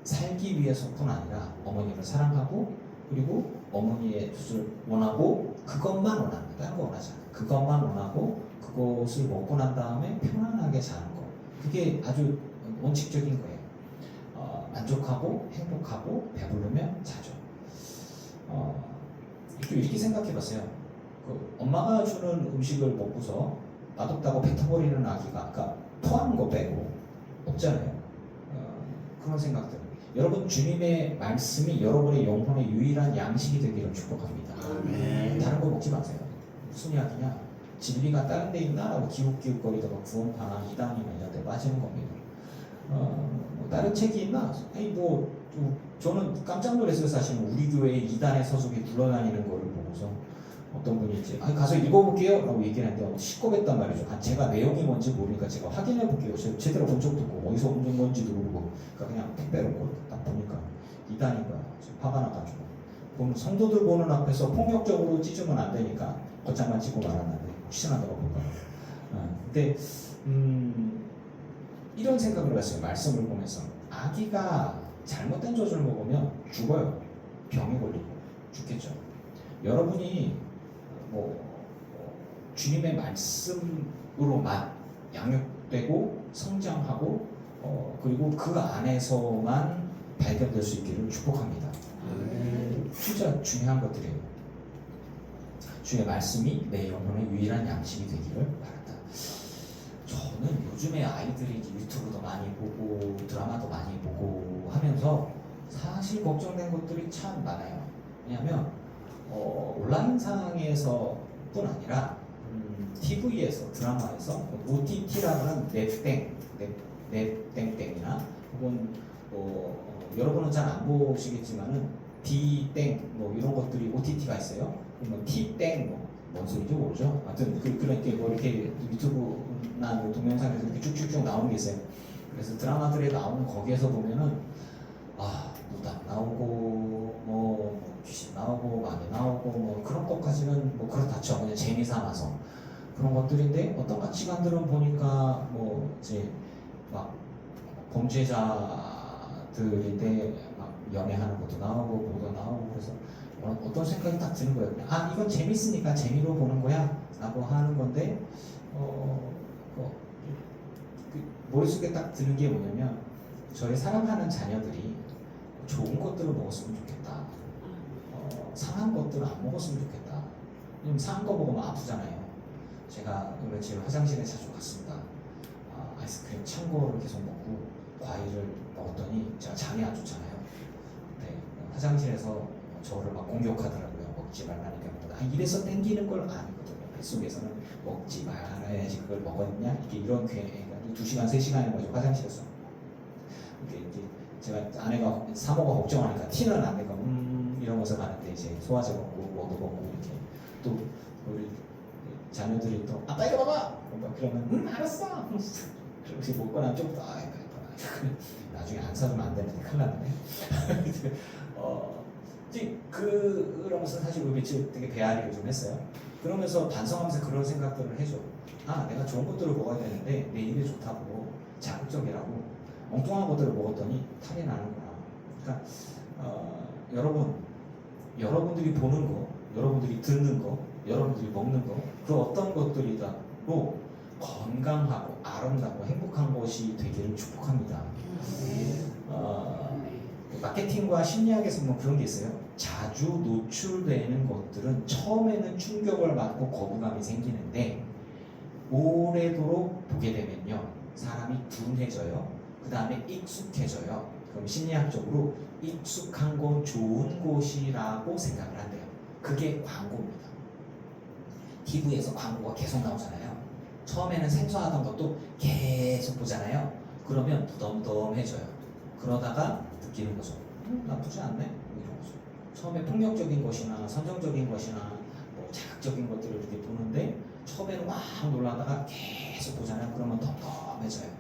S1: 살기 위해서뿐 아니라 어머니를 사랑하고 그리고 어머니의 젖을 원하고 그것만 원합니다. 다른 거 원하지 않아요. 그것만 원하고 그것을 먹고 난 다음에 편안하게 자는 거. 그게 아주 원칙적인 거예요. 만족하고 행복하고 배부르면 자죠. 이렇게 생각해 봤어요. 엄마가 주는 음식을 먹고서 맛없다고 뱉어버리는 아기가 아까 토하는 거 빼고 없잖아요. 그런 생각들. 여러분, 주님의 말씀이 여러분의 영혼의 유일한 양식이 되기를 축복합니다. 다른 거 먹지 마세요. 무슨 이야기냐? 진리가 다른 데 있나? 라고 기웃기웃거리다가 구원파나 이단이나 이런 데 빠지는 겁니다. 다른 책이 있나? 아니 저는 깜짝 놀랐어요. 사실 우리 교회에 이단의 서적이 굴러다니는 거를 보고서 어떤 분이 이제 가서 읽어볼게요 라고 얘기를 했는데 시겁했단 말이죠. 제가 내용이 뭔지 모르니까 제가 확인해 볼게요. 제대로 본 적도 없고 어디서 온 건지도 모르고 그러니까 그냥 택배로 딱 보니까 이단이가 화가 나가지고 보면 성도들 보는 앞에서 폭력적으로 찢으면 안 되니까 거창만 찢고 말았는데 혹시나 내가 볼까. 근데 이런 생각을 했어요. 말씀을 보면서 아기가 잘못된 젖을 먹으면 죽어요. 병이 걸리고 죽겠죠. 여러분이 주님의 말씀으로만 양육되고 성장하고 그리고 그 안에서만 발견될 수 있기를 축복합니다. 진짜 중요한 것들이에요. 주의 말씀이 내 영혼의 유일한 양식이 되기를 바란다. 저는 요즘에 아이들이 유튜브도 많이 보고 드라마도 많이 보고 하면서 사실 걱정된 것들이 참 많아요. 왜냐하면 온라인상에서뿐 아니라 TV에서 드라마에서 OTT라고 하는 넷땡땡이나 혹은 여러분은 잘 안 보시겠지만은 D땡 이런 것들이 OTT가 있어요. 뭐 T땡 뭔 소리인지 모르죠. 하여튼 그렇게 이렇게 유튜브나 동영상에서 이렇게 쭉쭉쭉 나오는 게 있어요. 그래서 드라마들에 나오는 거기에서 보면은 무당 나오고 귀신 나오고 마귀 나오고 그런 것까지는 그렇다 쳐 그냥 재미 삼아서 그런 것들인데 어떤 가치관들은 보니까 이제 막 범죄자들인데 막 연애하는 것도 나오고 뭐도 나오고 그래서 어떤 생각이 딱 드는 거예요. 이건 재밌으니까 재미로 보는 거야 라고 하는 건데 머릿속에 딱 드는 게 뭐냐면 저희 사랑하는 자녀들이 좋은 것들을 먹었으면 좋겠다. 상한 것들을 안 먹었으면 좋겠다. 왜냐면 상한 거 먹으면 아프잖아요. 제가 며칠 화장실에 자주 갔습니다. 아이스크림 찬 거를 계속 먹고 과일을 먹었더니 제가 장이 안 좋잖아요. 네, 화장실에서 저를 막 공격하더라고요. 먹지 말라니까. 이래서 땡기는 걸 아니거든요. 뱃속에서는 먹지 말아야지 그걸 먹었냐? 이런 괜히 2시간, 3시간인 거죠. 화장실에서. 이게 이제 제가 아내가 사모가 걱정하니까 티는 안 내고 이러면서 가는데 이제 소화제 먹고 뭐도 먹고 이렇게 또 우리 자녀들이 또 아빠 이거 봐봐 그러면 알았어 그렇게 먹고 나면 좀 더 나중에 안 사주면 안 되는데 큰일 났네. 그러면서 사실 우리 며칠 되게 배앓이를 좀 했어요. 그러면서 반성하면서 그런 생각들을 해줘. 내가 좋은 것들을 먹어야 되는데 내 입에 좋다고 자극적이라고 엉뚱한 것들을 먹었더니 탈이 나는구나. 그러니까 여러분들이 보는 거, 여러분들이 듣는 거, 여러분들이 먹는 거, 그 어떤 것들이다로 건강하고 아름답고 행복한 것이 되기를 축복합니다. 마케팅과 심리학에서 보면 그런 게 있어요. 자주 노출되는 것들은 처음에는 충격을 받고 거부감이 생기는데 오래도록 보게 되면요 사람이 둔해져요. 그 다음에 익숙해져요. 그럼 심리학적으로 익숙한 건 좋은 곳이라고 생각을 한대요. 그게 광고입니다. TV에서 광고가 계속 나오잖아요. 처음에는 생소하던 것도 계속 보잖아요. 그러면 무덤덤해져요. 그러다가 느끼는 거죠. 나쁘지 않네? 이런 거죠. 처음에 폭력적인 것이나 선정적인 것이나 자극적인 것들을 이렇게 보는데 처음에는 막 놀라다가 계속 보잖아요. 그러면 덤덤해져요.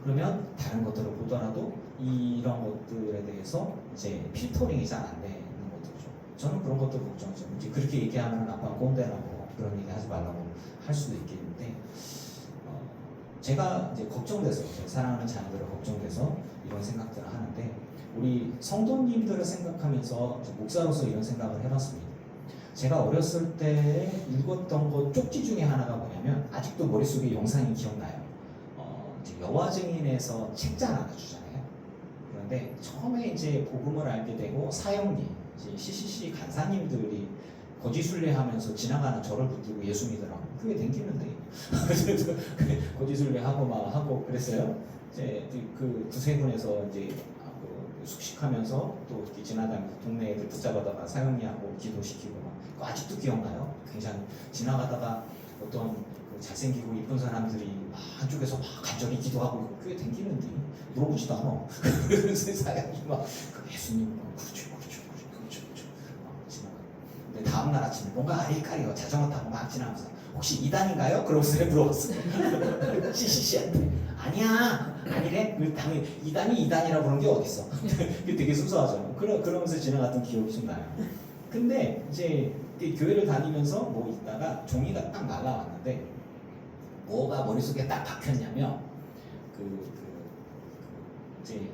S1: 그러면 다른 것들을 보더라도 이런 것들에 대해서 이제 필터링이 잘 안 되는 것들이죠. 저는 그런 것들 걱정하죠. 이제 그렇게 얘기하면 아빠 꼰대라고 그런 얘기 하지 말라고 할 수도 있겠는데 제가 이제 걱정돼서 제 사랑하는 자녀들을 걱정돼서 이런 생각들을 하는데 우리 성도님들을 생각하면서 목사로서 이런 생각을 해봤습니다. 제가 어렸을 때 읽었던 것 쪽지 중에 하나가 뭐냐면 아직도 머릿속에 영상이 기억나요. 여호와 증인에서 책장 하나 주잖아요. 그런데 처음에 이제 복음을 알게 되고 사형리, 이제 CCC 간사님들이 거짓 순례하면서 지나가는 저를 붙들고 예수 믿으라고 그게 댕기는데 거짓 순례하고 막 하고 그랬어요. 이제 그 두세 분에서 이제 숙식하면서 또 이렇게 지나다니면서 동네 애들 붙잡아다가 사형리하고 기도시키고 막 그거 아직도 기억나요. 굉장히 지나가다가 어떤 잘생기고 이쁜 사람들이 한쪽에서 막 간절히 기도하고 교회 댕기는데 물어보지도 않아. 그래서 사람이 막 예수님 그렇죠 지나가. 근데 다음날 아침에 뭔가 아리까리요 자전거 타고 막 지나면서 혹시 이단인가요? 그러고서 물어봤어요. CCC한테 아니래. 당연히 이단이라고 그런 게 어딨어. 그게 되게 수수하죠. 그러면서 지나갔던 기억이 좀 나요. 근데 이제 교회를 다니면서 뭐 있다가 종이가 딱 날라왔는데 뭐가 머릿속에 딱 박혔냐면 이제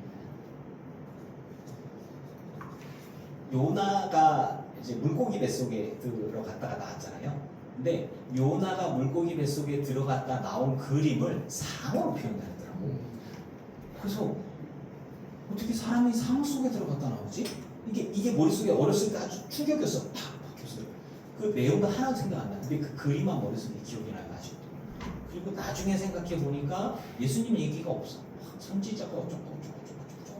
S1: 요나가 이제 물고기 뱃속에 들어갔다가 나왔잖아요. 근데 요나가 물고기 뱃속에 들어갔다 나온 그림을 상어로 표현하더라고. 그래서 어떻게 사람이 상어 속에 들어갔다 나오지? 이게 머릿속에 어렸을 때 아주 충격이었어. 탁 박혔어요. 그 내용도 하나도 생각 안 나는데 그 그림만 머릿속에 기억이 나요 아직도. 그리고 나중에 생각해 보니까 예수님 얘기가 없어. 선지자가 어쩌고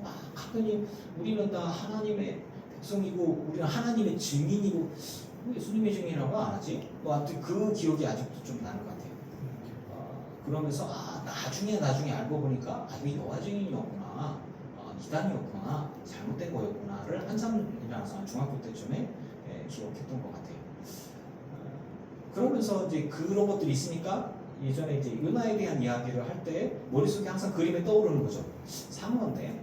S1: 막 하더니 우리는 다 하나님의 백성이고 우리는 하나님의 증인이고 예수님의 증인이라고 안 하지? 뭐 하여튼 그 기억이 아직도 좀 나는 것 같아요. 그러면서 나중에 알고 보니까 이게 여호와 증인이었구나, 이단이었구나, 잘못된 거였구나를 한삼이라서 중학교 때쯤에 기억했던 것 같아요. 그러면서 이제 그런 것들이 있으니까 예전에 이제 요나에 대한 이야기를 할 때 머릿속에 항상 그림이 떠오르는 거죠. 상어인데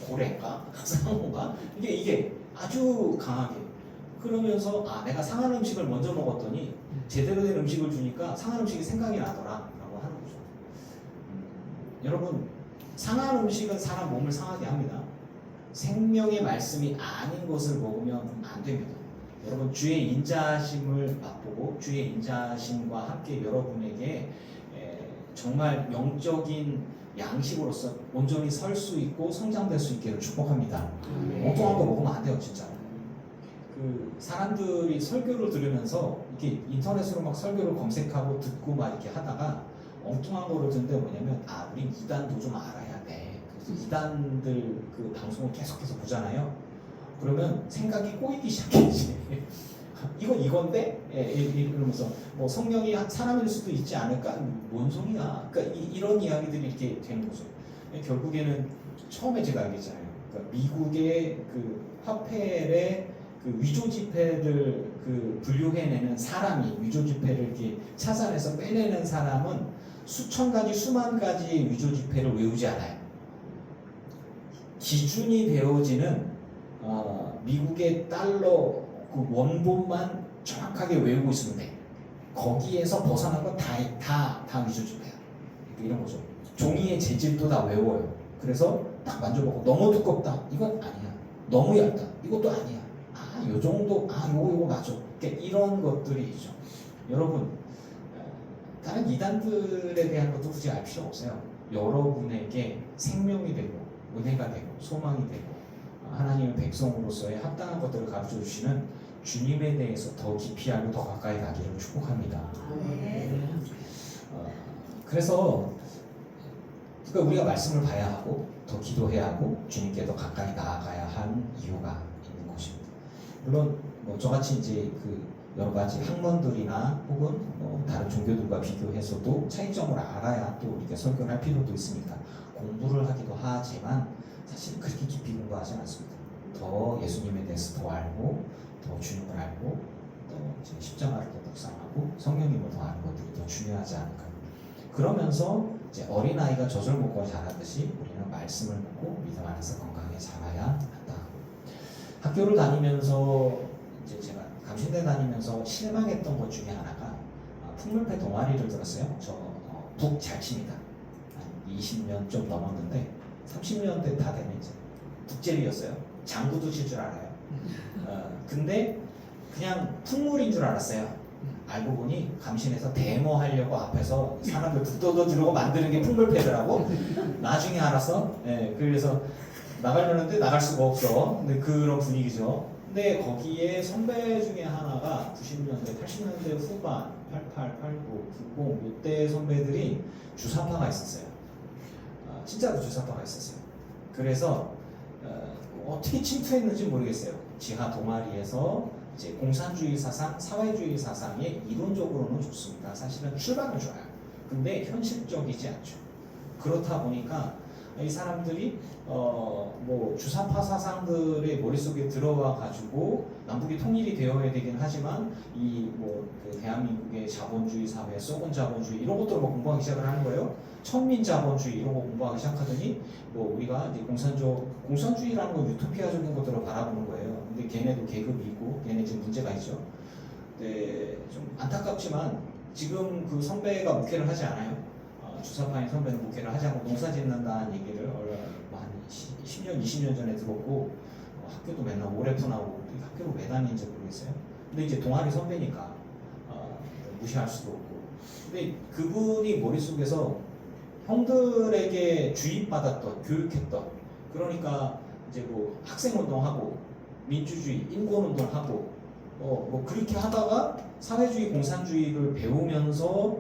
S1: 고래인가? 상어가? 이게 아주 강하게 그러면서 내가 상한 음식을 먼저 먹었더니 제대로 된 음식을 주니까 상한 음식이 생각이 나더라 라고 하는 거죠. 여러분 상한 음식은 사람 몸을 상하게 합니다. 생명의 말씀이 아닌 것을 먹으면 안 됩니다. 여러분 주의 인자하심을 맛보고 주의 인자하심과 함께 여러분에게 정말 영적인 양식으로서 온전히 설 수 있고 성장될 수 있기를 축복합니다. 엉뚱한 거 먹으면 안 돼요 진짜. 그 사람들이 설교를 들으면서 이렇게 인터넷으로 막 설교를 검색하고 듣고 막 이렇게 하다가 엉뚱한 거를 듣는데 뭐냐면 우린 이단도 좀 알아야 돼. 그래서 이단들 그 방송을 계속해서 보잖아요. 그러면 생각이 꼬이기 시작했지. 이건데? 이러면서 뭐 성령이 사람일 수도 있지 않을까? 뭔 소리야? 그러니까 이런 이야기들이 이렇게 되는 거죠. 결국에는 처음에 제가 알겠잖아요. 그러니까 미국의 그 화폐의 그 위조 지폐를 그 분류해내는 사람이 위조 지폐를 이렇게 찾아내서 빼내는 사람은 수천 가지 수만 가지의 위조 지폐를 외우지 않아요. 기준이 되어지는 미국의 달러 그 원본만 정확하게 외우고 있으면 돼. 거기에서 벗어난 건 다 위조 지폐야. 이런 거죠. 종이의 재질도 다 외워요. 그래서 딱 만져보고 너무 두껍다. 이건 아니야. 너무 얇다. 이것도 아니야. 요 정도. 요거 맞아. 그러니까 이런 것들이 있죠. 여러분 다른 이단들에 대한 것도 굳이 알 필요 없어요. 여러분에게 생명이 되고 은혜가 되고 소망이 되고 하나님의 백성으로서의 합당한 것들을 가르쳐 주시는 주님에 대해서 더 깊이 알고 더 가까이 가기를 축복합니다. 그래서 그러니까 우리가 말씀을 봐야 하고 더 기도해야 하고 주님께 더 가까이 나아가야 한 이유가 있는 것입니다. 물론 뭐 저같이 이제 그 여러 가지 학문들이나 혹은 다른 종교들과 비교해서도 차이점을 알아야 또 우리가 설교를 할 필요도 있으니까 공부를 하기도 하지만 사실 그렇게 깊이 공부하지 않습니다. 더 예수님에 대해서 더 알고 더 주님을 알고 또 이제 십자가를 더 묵상하고 성령님을 더 아는 것들이 더 중요하지 않을까. 그러면서 이제 어린아이가 젖을 먹고 자라듯이 우리는 말씀을 먹고 믿음 안에서 건강하게 자라야 한다. 학교를 다니면서 이제 제가 감신대 다니면서 실망했던 것 중에 하나가 풍물패 동아리를 들었어요. 저 북 잘 칩니다. 한 20년 좀 넘었는데 30년대 다 되면 이제 북제비였어요. 장구도 칠 줄 알아요. 근데 그냥 풍물인 줄 알았어요. 알고 보니 감신에서 데모 하려고 앞에서 사람들 북도도 들고 만드는 게 풍물패더라고. 나중에 알았어. 그래서 나가려는데 나갈 수가 없어. 근데 그런 분위기죠. 근데 거기에 선배 중에 하나가 90년대, 80년대 후반, 88, 89, 90 이때 선배들이 주사파가 있었어요. 진짜로 주사파가 있었어요. 그래서 어떻게 침투했는지 모르겠어요. 지하 동아리에서 이제 공산주의 사상, 사회주의 사상이 이론적으로는 좋습니다. 사실은 출발은 좋아요. 근데 현실적이지 않죠. 그렇다 보니까 이 사람들이 뭐 주사파 사상들의 머릿속에 들어와 가지고 남북이 통일이 되어야 되긴 하지만 이 뭐 그 대한민국의 자본주의 사회, 썩은 자본주의 이런 것들을 뭐 공부하기 시작을 하는 거예요. 천민 자본주의 이런 거 공부하기 시작하더니 뭐 우리가 이제 공산주의라는 거 유토피아적인 것들을 바라보는 거예요. 근데 걔네도 계급이 있고 걔네 지금 문제가 있죠. 네, 좀 안타깝지만 지금 그 선배가 목회를 하지 않아요. 주사파인 선배는 목회를 하지 않고 농사 짓는다는 얘기를 한 10년, 20년 전에 들었고 학교도 맨날 오래분하고 학교를 왜 다니는지 모르겠어요. 근데 이제 동아리 선배니까 무시할 수도 없고. 근데 그분이 머릿속에서 형들에게 주입받았던, 교육했던, 그러니까 이제 뭐 학생운동하고 민주주의, 인권운동하고 뭐 그렇게 하다가 사회주의, 공산주의를 배우면서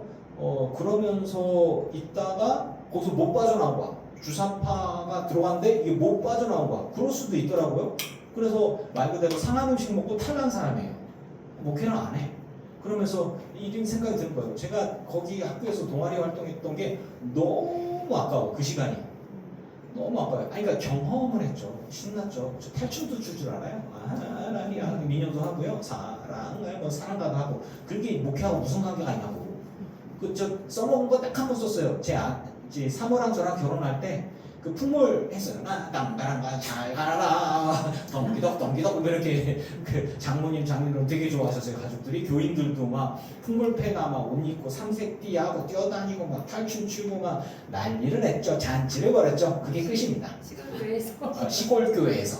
S1: 그러면서 있다가 거기서 못 빠져나온 거야. 주사파가 들어갔는데 이게 못 빠져나온 거야. 그럴 수도 있더라고요. 그래서 말 그대로 상한 음식 먹고 탈난 사람이에요. 목회는 안 해. 그러면서 이런 생각이 드는 거예요. 제가 거기 학교에서 동아리 활동했던 게 너무 아까워. 그 시간이. 너무 아까워요. 아니, 그러니까 경험을 했죠. 신났죠. 저 탈춤도 출 줄 알아요. 아니야. 민요도 하고요. 사랑을 뭐 사랑가도 하고. 그게 목회하고 무슨 관계가 있냐고. 저 써먹은 거 딱 한 번 썼어요. 이제 사모랑 저랑 결혼할 때 그 풍물 했어요. 땅바람과 잘 가라라 덩기덕 이렇게 그 장모님 되게 좋아하셨어요. 가족들이. 교인들도 막 풍물패가 막 옷 입고 삼색띠하고 뛰어다니고 막 탈춤 추고 막 난리를 했죠. 잔치를 벌였죠. 그게 끝입니다. 시골 교회에서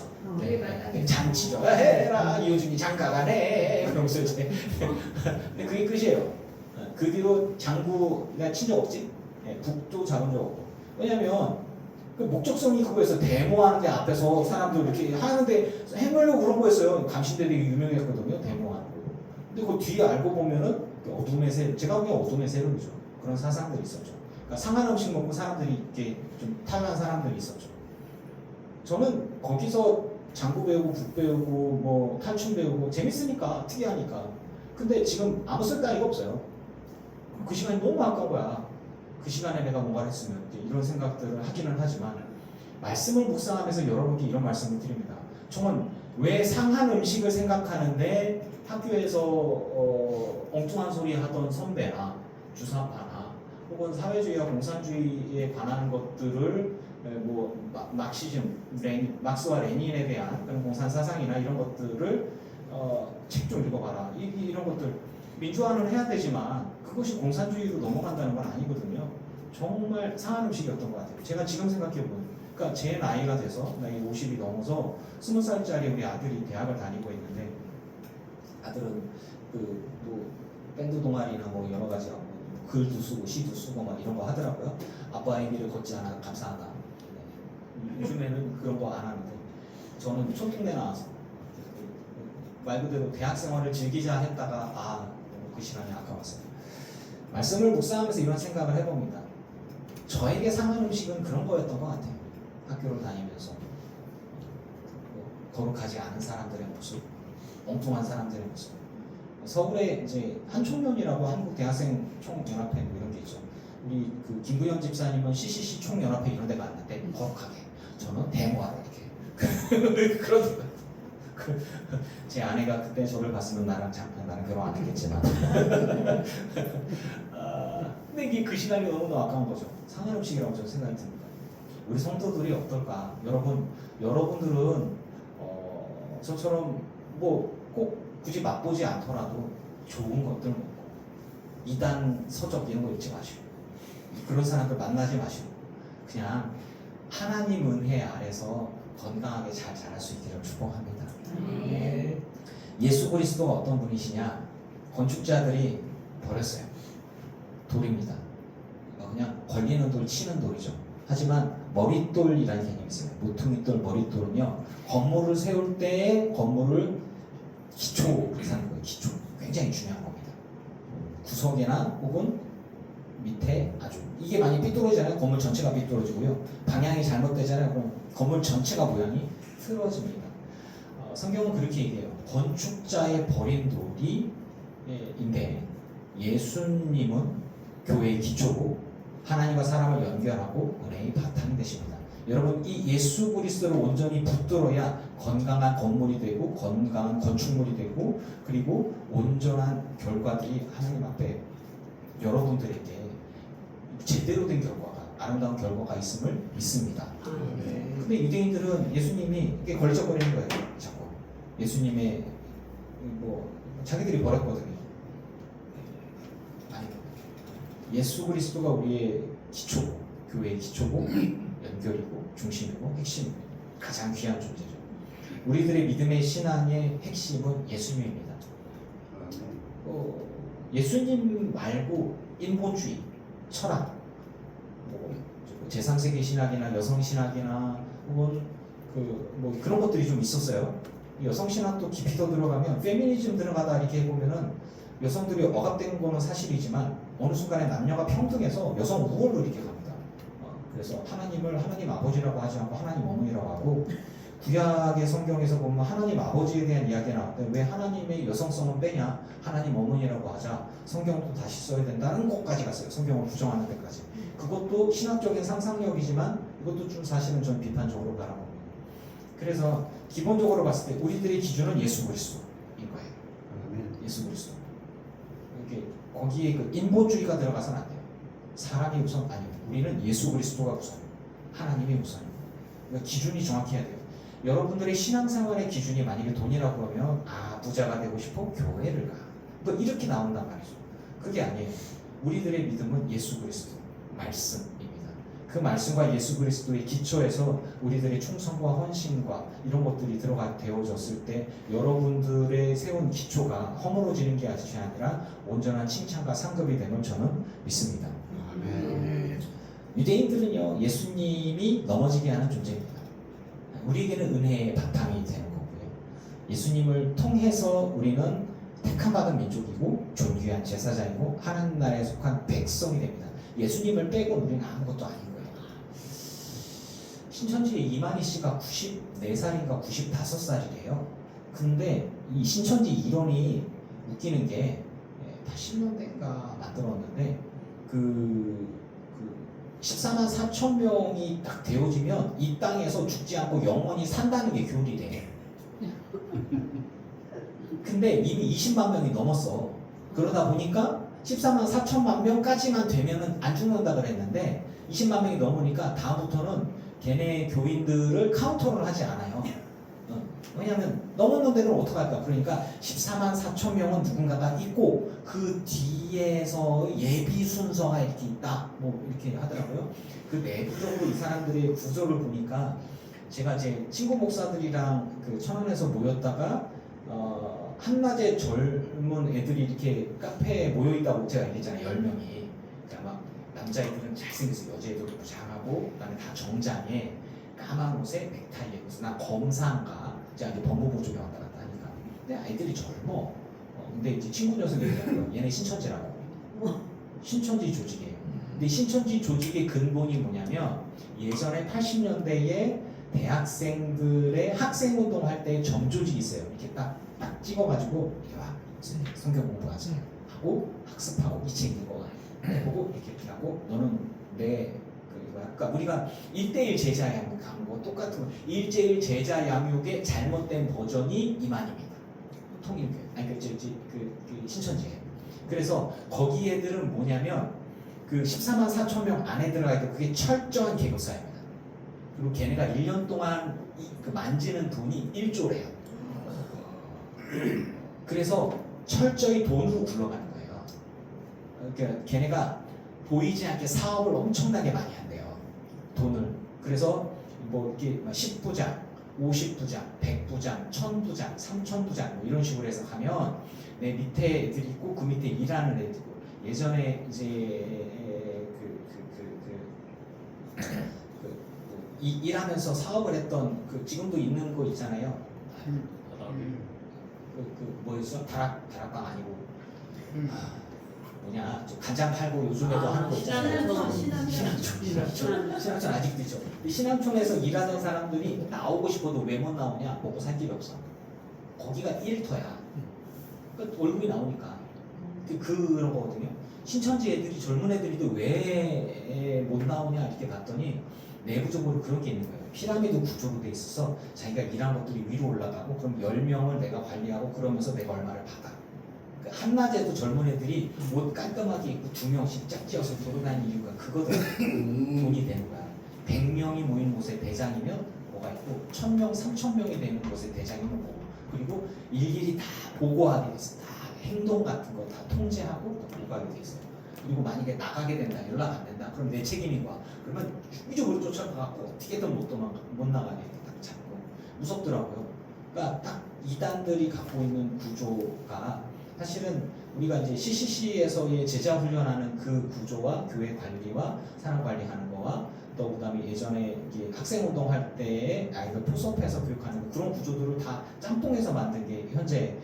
S1: 잔치죠. 해라 이호준이 장가가네. 그러면서 이제 근데 그게 끝이에요. 그 뒤로 장구 내가 친 적 없지? 북도 잡은 적 없고. 왜냐면 그 목적성이 그거였어. 데모하는데 앞에서 사람들 이렇게 하는데 해보려고 그런 거였어요. 감신대 되게 유명했거든요. 데모하는 거. 근데 그 뒤에 알고 보면은 어둠의 세, 제가 보기엔 어둠의 세력이죠. 그런 사상들이 있었죠. 그러니까 상한 음식 먹고 사람들이 이렇게 좀 탈난 사람들이 있었죠. 저는 거기서 장구 배우고 북 배우고 뭐 탈춤 배우고 재밌으니까 특이하니까. 근데 지금 아무 쓸데가 없어요. 그 시간이 너무 아까운 거야. 그 시간에 내가 뭔가를 했으면 이런 생각들을 하기는 하지만 말씀을 묵상하면서 여러분께 이런 말씀을 드립니다. 저는 왜 상한 음식을 생각하는데 학교에서 엉뚱한 소리 하던 선배나 주사파나 혹은 사회주의와 공산주의에 관한 것들을 뭐 막시즘, 막스와 레닌에 대한 그런 공산 사상이나 이런 것들을 책 좀 읽어봐라. 이런 것들 민주화는 해야 되지만 그것이 공산주의로 넘어간다는 건 아니거든요. 정말 상한 음식이었던 것 같아요. 제가 지금 생각해보면, 그러니까 제 나이가 돼서 나이 50이 넘어서 20살짜리 우리 아들이 대학을 다니고 있는데 아들은 그 뭐 밴드 동아리나 뭐 여러 가지 뭐 글도 쓰고 시도 쓰고 막 이런 거 하더라고요. 아빠의 길을 걷지 않아 감사하다. 네. 요즘에는 그런 거 안 하는데 저는 촌동네 나와서 말 그대로 대학 생활을 즐기자 했다가 그 시간이 아까웠어요. 말씀을 묵상하면서 이런 생각을 해봅니다. 저에게 상한 음식은 그런 거였던 것 같아요. 학교를 다니면서 거룩하지 않은 사람들의 모습, 엉뚱한 사람들의 모습. 서울에 이제 한총연이라고 한국 대학생 총연합회 뭐 이런 게 있죠. 우리 그 김구현 집사님은 CCC 총연합회 이런 데 갔는데 거룩하게, 저는 데모하러 이렇게 그러더라고요. 제 아내가 그때 저를 봤으면 나는 결혼 안 했겠지만 근데 이게 그 시간이 너무너무 아까운 거죠. 상한 음식이라고 저는 생각이 듭니다. 우리 성도들이 어떨까? 여러분들은 저처럼 뭐 꼭 굳이 맛보지 않더라도 좋은 것들 먹고 이단 서적 이런 거 읽지 마시고 그런 사람들 만나지 마시고 그냥 하나님 은혜 아래서 건강하게 잘 자랄 수 있기를 축복합니다. 네. 예수 그리스도가 어떤 분이시냐? 건축자들이 버렸어요. 돌입니다. 그냥 걸리는 돌, 치는 돌이죠. 하지만 머릿돌이라는 개념이 있어요. 모퉁이돌, 머릿돌은요. 건물을 세울 때 건물을 기초를 사는 거예요. 기초. 굉장히 중요한 겁니다. 구석이나 혹은 밑에 아주 이게 많이 삐뚤어지잖아요. 건물 전체가 삐뚤어지고요. 방향이 잘못되잖아요. 그럼 건물 전체가 모양이 틀어집니다. 성경은 그렇게 얘기해요. 건축자의 버린 돌이 인데 예수님은 교회의 기초고 하나님과 사람을 연결하고 은혜의 바탕이 되십니다. 여러분 이 예수 그리스도를 온전히 붙들어야 건강한 건물이 되고 건강한 건축물이 되고 그리고 온전한 결과들이 하나님 앞에 여러분들에게 제대로 된 결과가 아름다운 결과가 있음을 믿습니다. 근데 유대인들은 예수님이 이게 걸쩍거리는 거예요. 자꾸 예수님의 뭐 자기들이 버렸거든요. 아니 예수 그리스도가 우리의 기초고 교회의 기초고 연결이고 중심이고 핵심이고 가장 귀한 존재죠. 우리들의 믿음의 신앙의 핵심은 예수님입니다. 예수님 말고 인본주의, 철학, 뭐 제3세계 신학이나 여성 신학이나 혹은 뭐 그런 것들이 좀 있었어요. 여성 신학도 깊이 더 들어가면 페미니즘 들어가다 이렇게 해보면은 여성들이 억압되는 거는 사실이지만 어느 순간에 남녀가 평등해서 여성 우월로 이렇게 갑니다. 그래서 하나님을 하나님 아버지라고 하지 않고 하나님 어머니라고 하고 구약의 성경에서 보면 하나님 아버지에 대한 이야기가 나왔는데 왜 하나님의 여성성은 빼냐? 하나님 어머니라고 하자 성경도 다시 써야 된다는 것까지 갔어요. 성경을 부정하는 데까지. 그것도 신학적인 상상력이지만 이것도 좀 사실은 좀 비판적으로 바라봅니다. 그래서 기본적으로 봤을 때 우리들의 기준은 예수 그리스도인 거예요. 예수 그리스도. 이렇게 거기에 그 인본주의가 들어가서는 안 돼요. 사람이 우선 아니에요. 우리는 예수 그리스도가 우선이에요. 하나님이 우선이에요. 그러니까 기준이 정확해야 돼요. 여러분들의 신앙생활의 기준이 만약에 돈이라고 하면 부자가 되고 싶어 교회를 가. 뭐 이렇게 나온단 말이죠. 그게 아니에요. 우리들의 믿음은 예수 그리스도 말씀입니다. 그 말씀과 예수 그리스도의 기초에서 우리들의 충성과 헌신과 이런 것들이 되어졌을 때 여러분들의 세운 기초가 허물어지는 게 아니라 온전한 칭찬과 상급이 되는 저는 믿습니다. 유대인들은요 예수님이 넘어지게 하는 존재입니다. 우리에게는 은혜의 바탕이 되는 거고요. 예수님을 통해서 우리는 택함받은 민족이고 존귀한 제사장이고 하나님 나라에 속한 백성이 됩니다. 예수님을 빼고 우리는 아무것도 아닌 거예요. 신천지의 이만희 씨가 94살인가 95살이래요. 근데 이 신천지 이론이 웃기는 게 80년대인가 만들었는데 14만 4천 명이 딱 되어지면 이 땅에서 죽지 않고 영원히 산다는 게 교리래. 근데 이미 20만 명이 넘었어. 그러다 보니까 14만 4천만 명까지만 되면은 안 죽는다 그랬는데 20만 명이 넘으니까 다음부터는 걔네 교인들을 카운터를 하지 않아요. 왜냐하면 넘었는 데는 어떡할까? 그러니까 14만 4천 명은 누군가가 있고 그 뒤에서 예비 순서가 이렇게 있다. 뭐 이렇게 하더라고요. 그 내부적으로 이 사람들의 구조를 보니까 제가 제 친구 목사들이랑 그 천안에서 모였다가 한낮에 젊은 애들이 이렇게 카페에 모여있다고 제가 얘기했잖아요. 10명이. 그러니까 막 남자애들은 잘생겨서 여자애들도 부장하고 그다음에 다 정장에 까만 옷에 넥타이에 무슨 나 검사인가 제가 이제 법무부 쪽에 왔다 갔다 하니까 근데 아이들이 젊어. 근데 이제 친구 녀석이 얘기하는 얘네 신천지라고. 신천지 조직이에요. 근데 신천지 조직의 근본이 뭐냐면 예전에 80년대에 대학생들의 학생운동 할 때 점조직이 있어요. 이렇게 딱 찍어가지고 이렇게 와 성경 공부하자 하고 학습하고 이 책 읽어 보고 이렇게 하고 너는 내 그러니까 우리가 1:1 제자 양육하는 거 똑같은 거 1:1 제자 양육의 잘못된 버전이 이만입니다. 통일교회 아니 그 신천지예요. 그래서 거기 애들은 뭐냐면 그 14만 4천 명 안에 들어가 있고 그게 철저한 계급사입니다. 그리고 걔네가 1년 동안 그 만지는 돈이 1조래요. 그래서 철저히 돈으로 굴러가는 거예요. 그러니까 걔네가 보이지 않게 사업을 엄청나게 많이 한대요. 돈을. 그래서 뭐 이렇게 10부장, 50부장, 100부장, 1000부장, 3000부장 뭐 이런 식으로 해서 가면 내 밑에 애들이 있고 그 밑에 일하는 애들 있고 예전에 이제 일하면서 사업을 했던 그 지금도 있는 거 있잖아요. 뭐였어? 다락방 아니고 뭐냐 간장 팔고 요즘에도 하는 거 있잖아요. 신앙촌 아직도 있죠. 이 신앙촌에서 일하는 사람들이 나오고 싶어도 왜 못 나오냐? 먹고 살 길이 없어. 거기가 일터야. 그러니까 월급이 나오니까 그런 거거든요. 신천지 애들이 젊은 애들이 왜 못 나오냐 이렇게 봤더니 내부적으로 그런 게 있는 거예요. 피라미드 구조로 돼 있어서 자기가 일한 것들이 위로 올라가고 그럼 10명을 내가 관리하고 그러면서 내가 얼마를 받아. 그러니까 한낮에도 젊은 애들이 옷 깔끔하게 입고 2명씩 짝지어서 돌아다니는 이유가 그거든. 돈이 되는 거야. 100명이 모이는 곳에 대장이면 뭐가 있고 1000명, 3000명이 되는 곳에 대장이면 뭐고 그리고 일일이 다 보고하게 돼 있어. 다 행동 같은 거 다 통제하고 다 보고하게 돼 있어요. 그리고 만약에 나가게 된다, 연락 안 된다, 그럼 내 책임인 거야. 그러면 이쪽으로 쫓아가고 어떻게든 못 나가게 딱 잡고 무섭더라고요. 그러니까 딱 이단들이 갖고 있는 구조가 사실은 우리가 이제 CCC에서의 제자 훈련하는 그 구조와 교회 관리와 사람 관리하는 거와 또 그다음에 예전에 이제 학생 운동할 때에 아이들 포섭해서 교육하는 그런 구조들을 다 짬뽕해서 만든 게 현재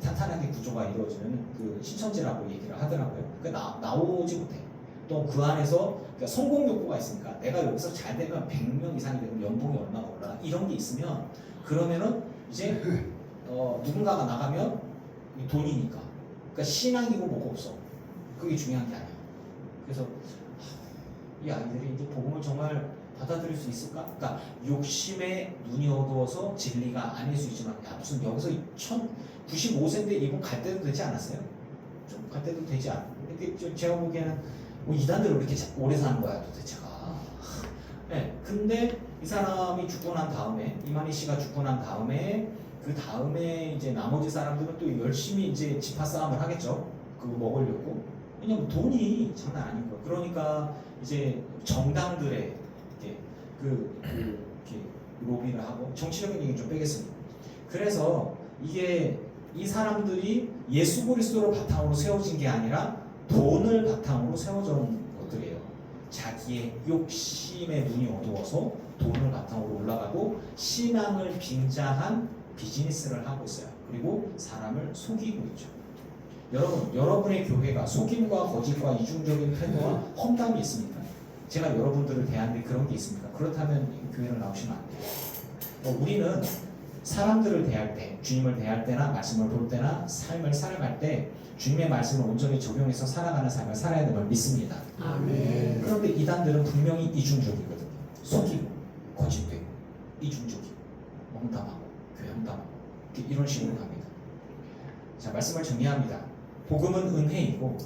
S1: 탄탄하게 구조가 이루어지는 그 신천지라고 얘기를 하더라고요. 그러니까 나오지 못해. 또 그 안에서 그러니까 성공 욕구가 있으니까 내가 여기서 잘 되면 100명 이상이 되면 연봉이 얼마가 올라가 이런 게 있으면 그러면은 이제 누군가가 나가면 돈이니까. 그러니까 신앙이고 뭐고 없어. 그게 중요한 게 아니야. 그래서 이 아이들이 이제 복음을 정말 받아들일 수 있을까? 그러니까 욕심에 눈이 어두워서 진리가 아닐 수 있지만 야 무슨 여기서 95세인데 이분 갈 때도 되지 않았어요? 좀 갈 때도 되지 않아. 이렇게 제가 보기에는 뭐 이단들은 왜 이렇게 오래 사는 거야 도대체가. 네, 근데 이 사람이 죽고 난 다음에 이만희 씨가 죽고 난 다음에 그 다음에 이제 나머지 사람들은 또 열심히 이제 집화 싸움을 하겠죠. 그거 먹으려고. 왜냐면 돈이 장난 아닌 거예요. 그러니까 이제 정당들의 이렇게 로비를 하고 정치적인 얘기 좀 빼겠습니다. 그래서 이게 이 사람들이 예수 그리스도를 바탕으로 세워진 게 아니라 돈을 바탕으로 세워진 것들이에요. 자기의 욕심에 눈이 어두워서 돈을 바탕으로 올라가고 신앙을 빙자한 비즈니스를 하고 있어요. 그리고 사람을 속이고 있죠. 여러분, 여러분의 교회가 속임과 거짓과 이중적인 태도와 험담이 있습니까? 제가 여러분들을 대하는데 그런 게 있습니까? 그렇다면 교회를 나오시면 안 돼요. 우리는 사람들을 대할 때, 주님을 대할 때나 말씀을 볼 때나 삶을 살아갈 때 주님의 말씀을 온전히 적용해서 살아가는 삶을 살아야 되는 걸 믿습니다.
S2: 아멘.
S1: 그런데 이단들은 분명히 이중적이거든요. 속이고 거짓되고 이중적이고 험담하고 교회 험담하고 이런 식으로 갑니다. 자, 말씀을 정리합니다. 복음은 은혜이고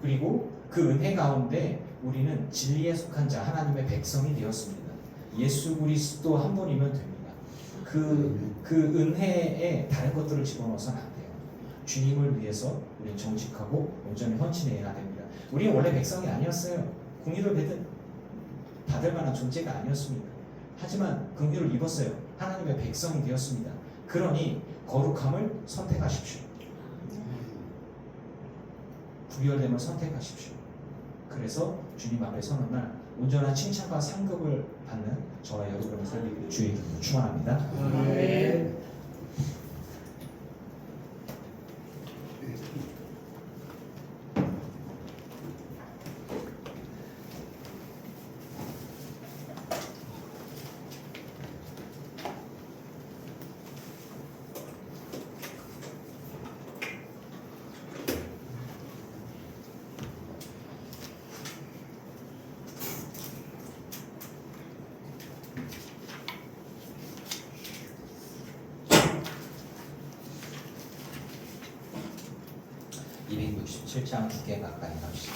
S1: 그리고 그 은혜 가운데 우리는 진리에 속한 자 하나님의 백성이 되었습니다. 예수 그리스도 한 분이면 됩니다. 그 은혜에 다른 것들을 집어넣어서는 안 돼요. 주님을 위해서 우리는 정직하고 온전히 헌신해야 됩니다. 우리는 원래 백성이 아니었어요. 긍휼을 받을 만한 존재가 아니었습니다. 하지만 긍휼을 입었어요. 하나님의 백성이 되었습니다. 그러니 거룩함을 선택하십시오. 구별됨을 선택하십시오. 그래서 주님 앞에 서는 날 온전한 칭찬과 상급을 받는 저와 여러분의 삶이 주의 이름으로 축원합니다.
S2: 아멘.
S1: (267장) 2개 가까이 갑시다.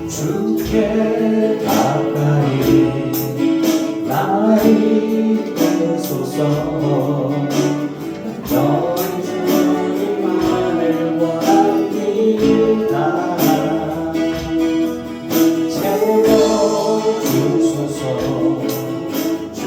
S3: 주께 가까이 나의 소서 너의 주님만을 원합니다. 채워주소서 주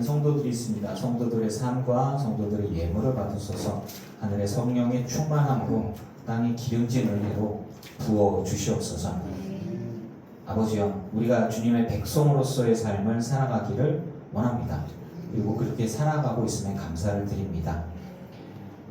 S1: 성도들이 있습니다. 성도들의 삶과 성도들의 예물을 받으소서. 하늘의 성령의 충만함으로 땅에 기름진 은혜로 부어 주시옵소서. 아버지여, 우리가 주님의 백성으로서의 삶을 살아가기를 원합니다. 그리고 그렇게 살아가고 있음에 감사를 드립니다.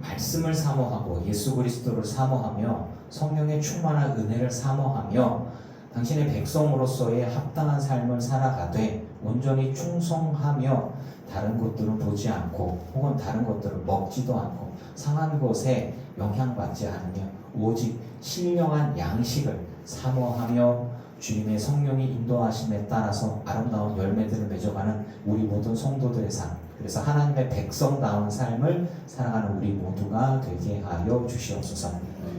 S1: 말씀을 사모하고 예수 그리스도를 사모하며 성령의 충만한 은혜를 사모하며 당신의 백성으로서의 합당한 삶을 살아가되 온전히 충성하며 다른 것들은 보지 않고 혹은 다른 것들을 먹지도 않고 상한 것에 영향받지 않으며 오직 신령한 양식을 사모하며 주님의 성령이 인도하심에 따라서 아름다운 열매들을 맺어가는 우리 모든 성도들의 삶, 그래서 하나님의 백성다운 삶을 살아가는 우리 모두가 되게 하여 주시옵소서.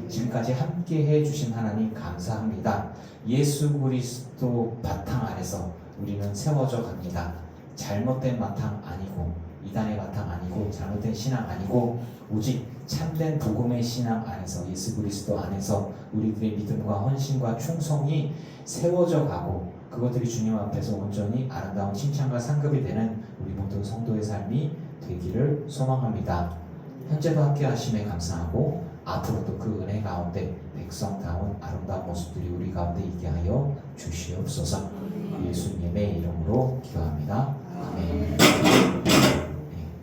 S1: 지금까지 함께 해주신 하나님 감사합니다. 예수 그리스도 바탕 아래서 우리는 세워져 갑니다. 잘못된 바탕 아니고 이단의 바탕 아니고 잘못된 신앙 아니고 오직 참된 복음의 신앙 안에서 예수 그리스도 안에서 우리들의 믿음과 헌신과 충성이 세워져 가고 그것들이 주님 앞에서 온전히 아름다운 칭찬과 상급이 되는 우리 모든 성도의 삶이 되기를 소망합니다. 현재도 함께 하심에 감사하고 앞으로도 그 은혜 가운데 백성다운 아름다운 모습들이 우리 가운데 있게 하여 주시옵소서. 예수님의 이름으로 기도합니다. 아멘.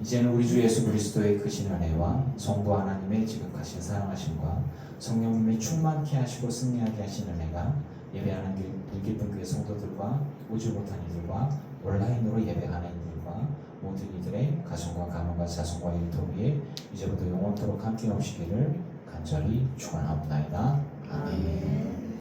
S1: 이제는 우리 주 예수 그리스도의 크신 은혜와 성부 하나님의 지극하신 사랑하심과 성령님의 충만케 하시고 승리하게 하신 은혜가 예배하는 길깊은 교회 성도들과 오지 못한 이들과 온라인으로 예배하는 이들과 모든 이들의 가정과 가문과 자손과 일터 위에 이제부터 영원토록 함께 오시기를 간절히 축원하옵나이다. 아멘.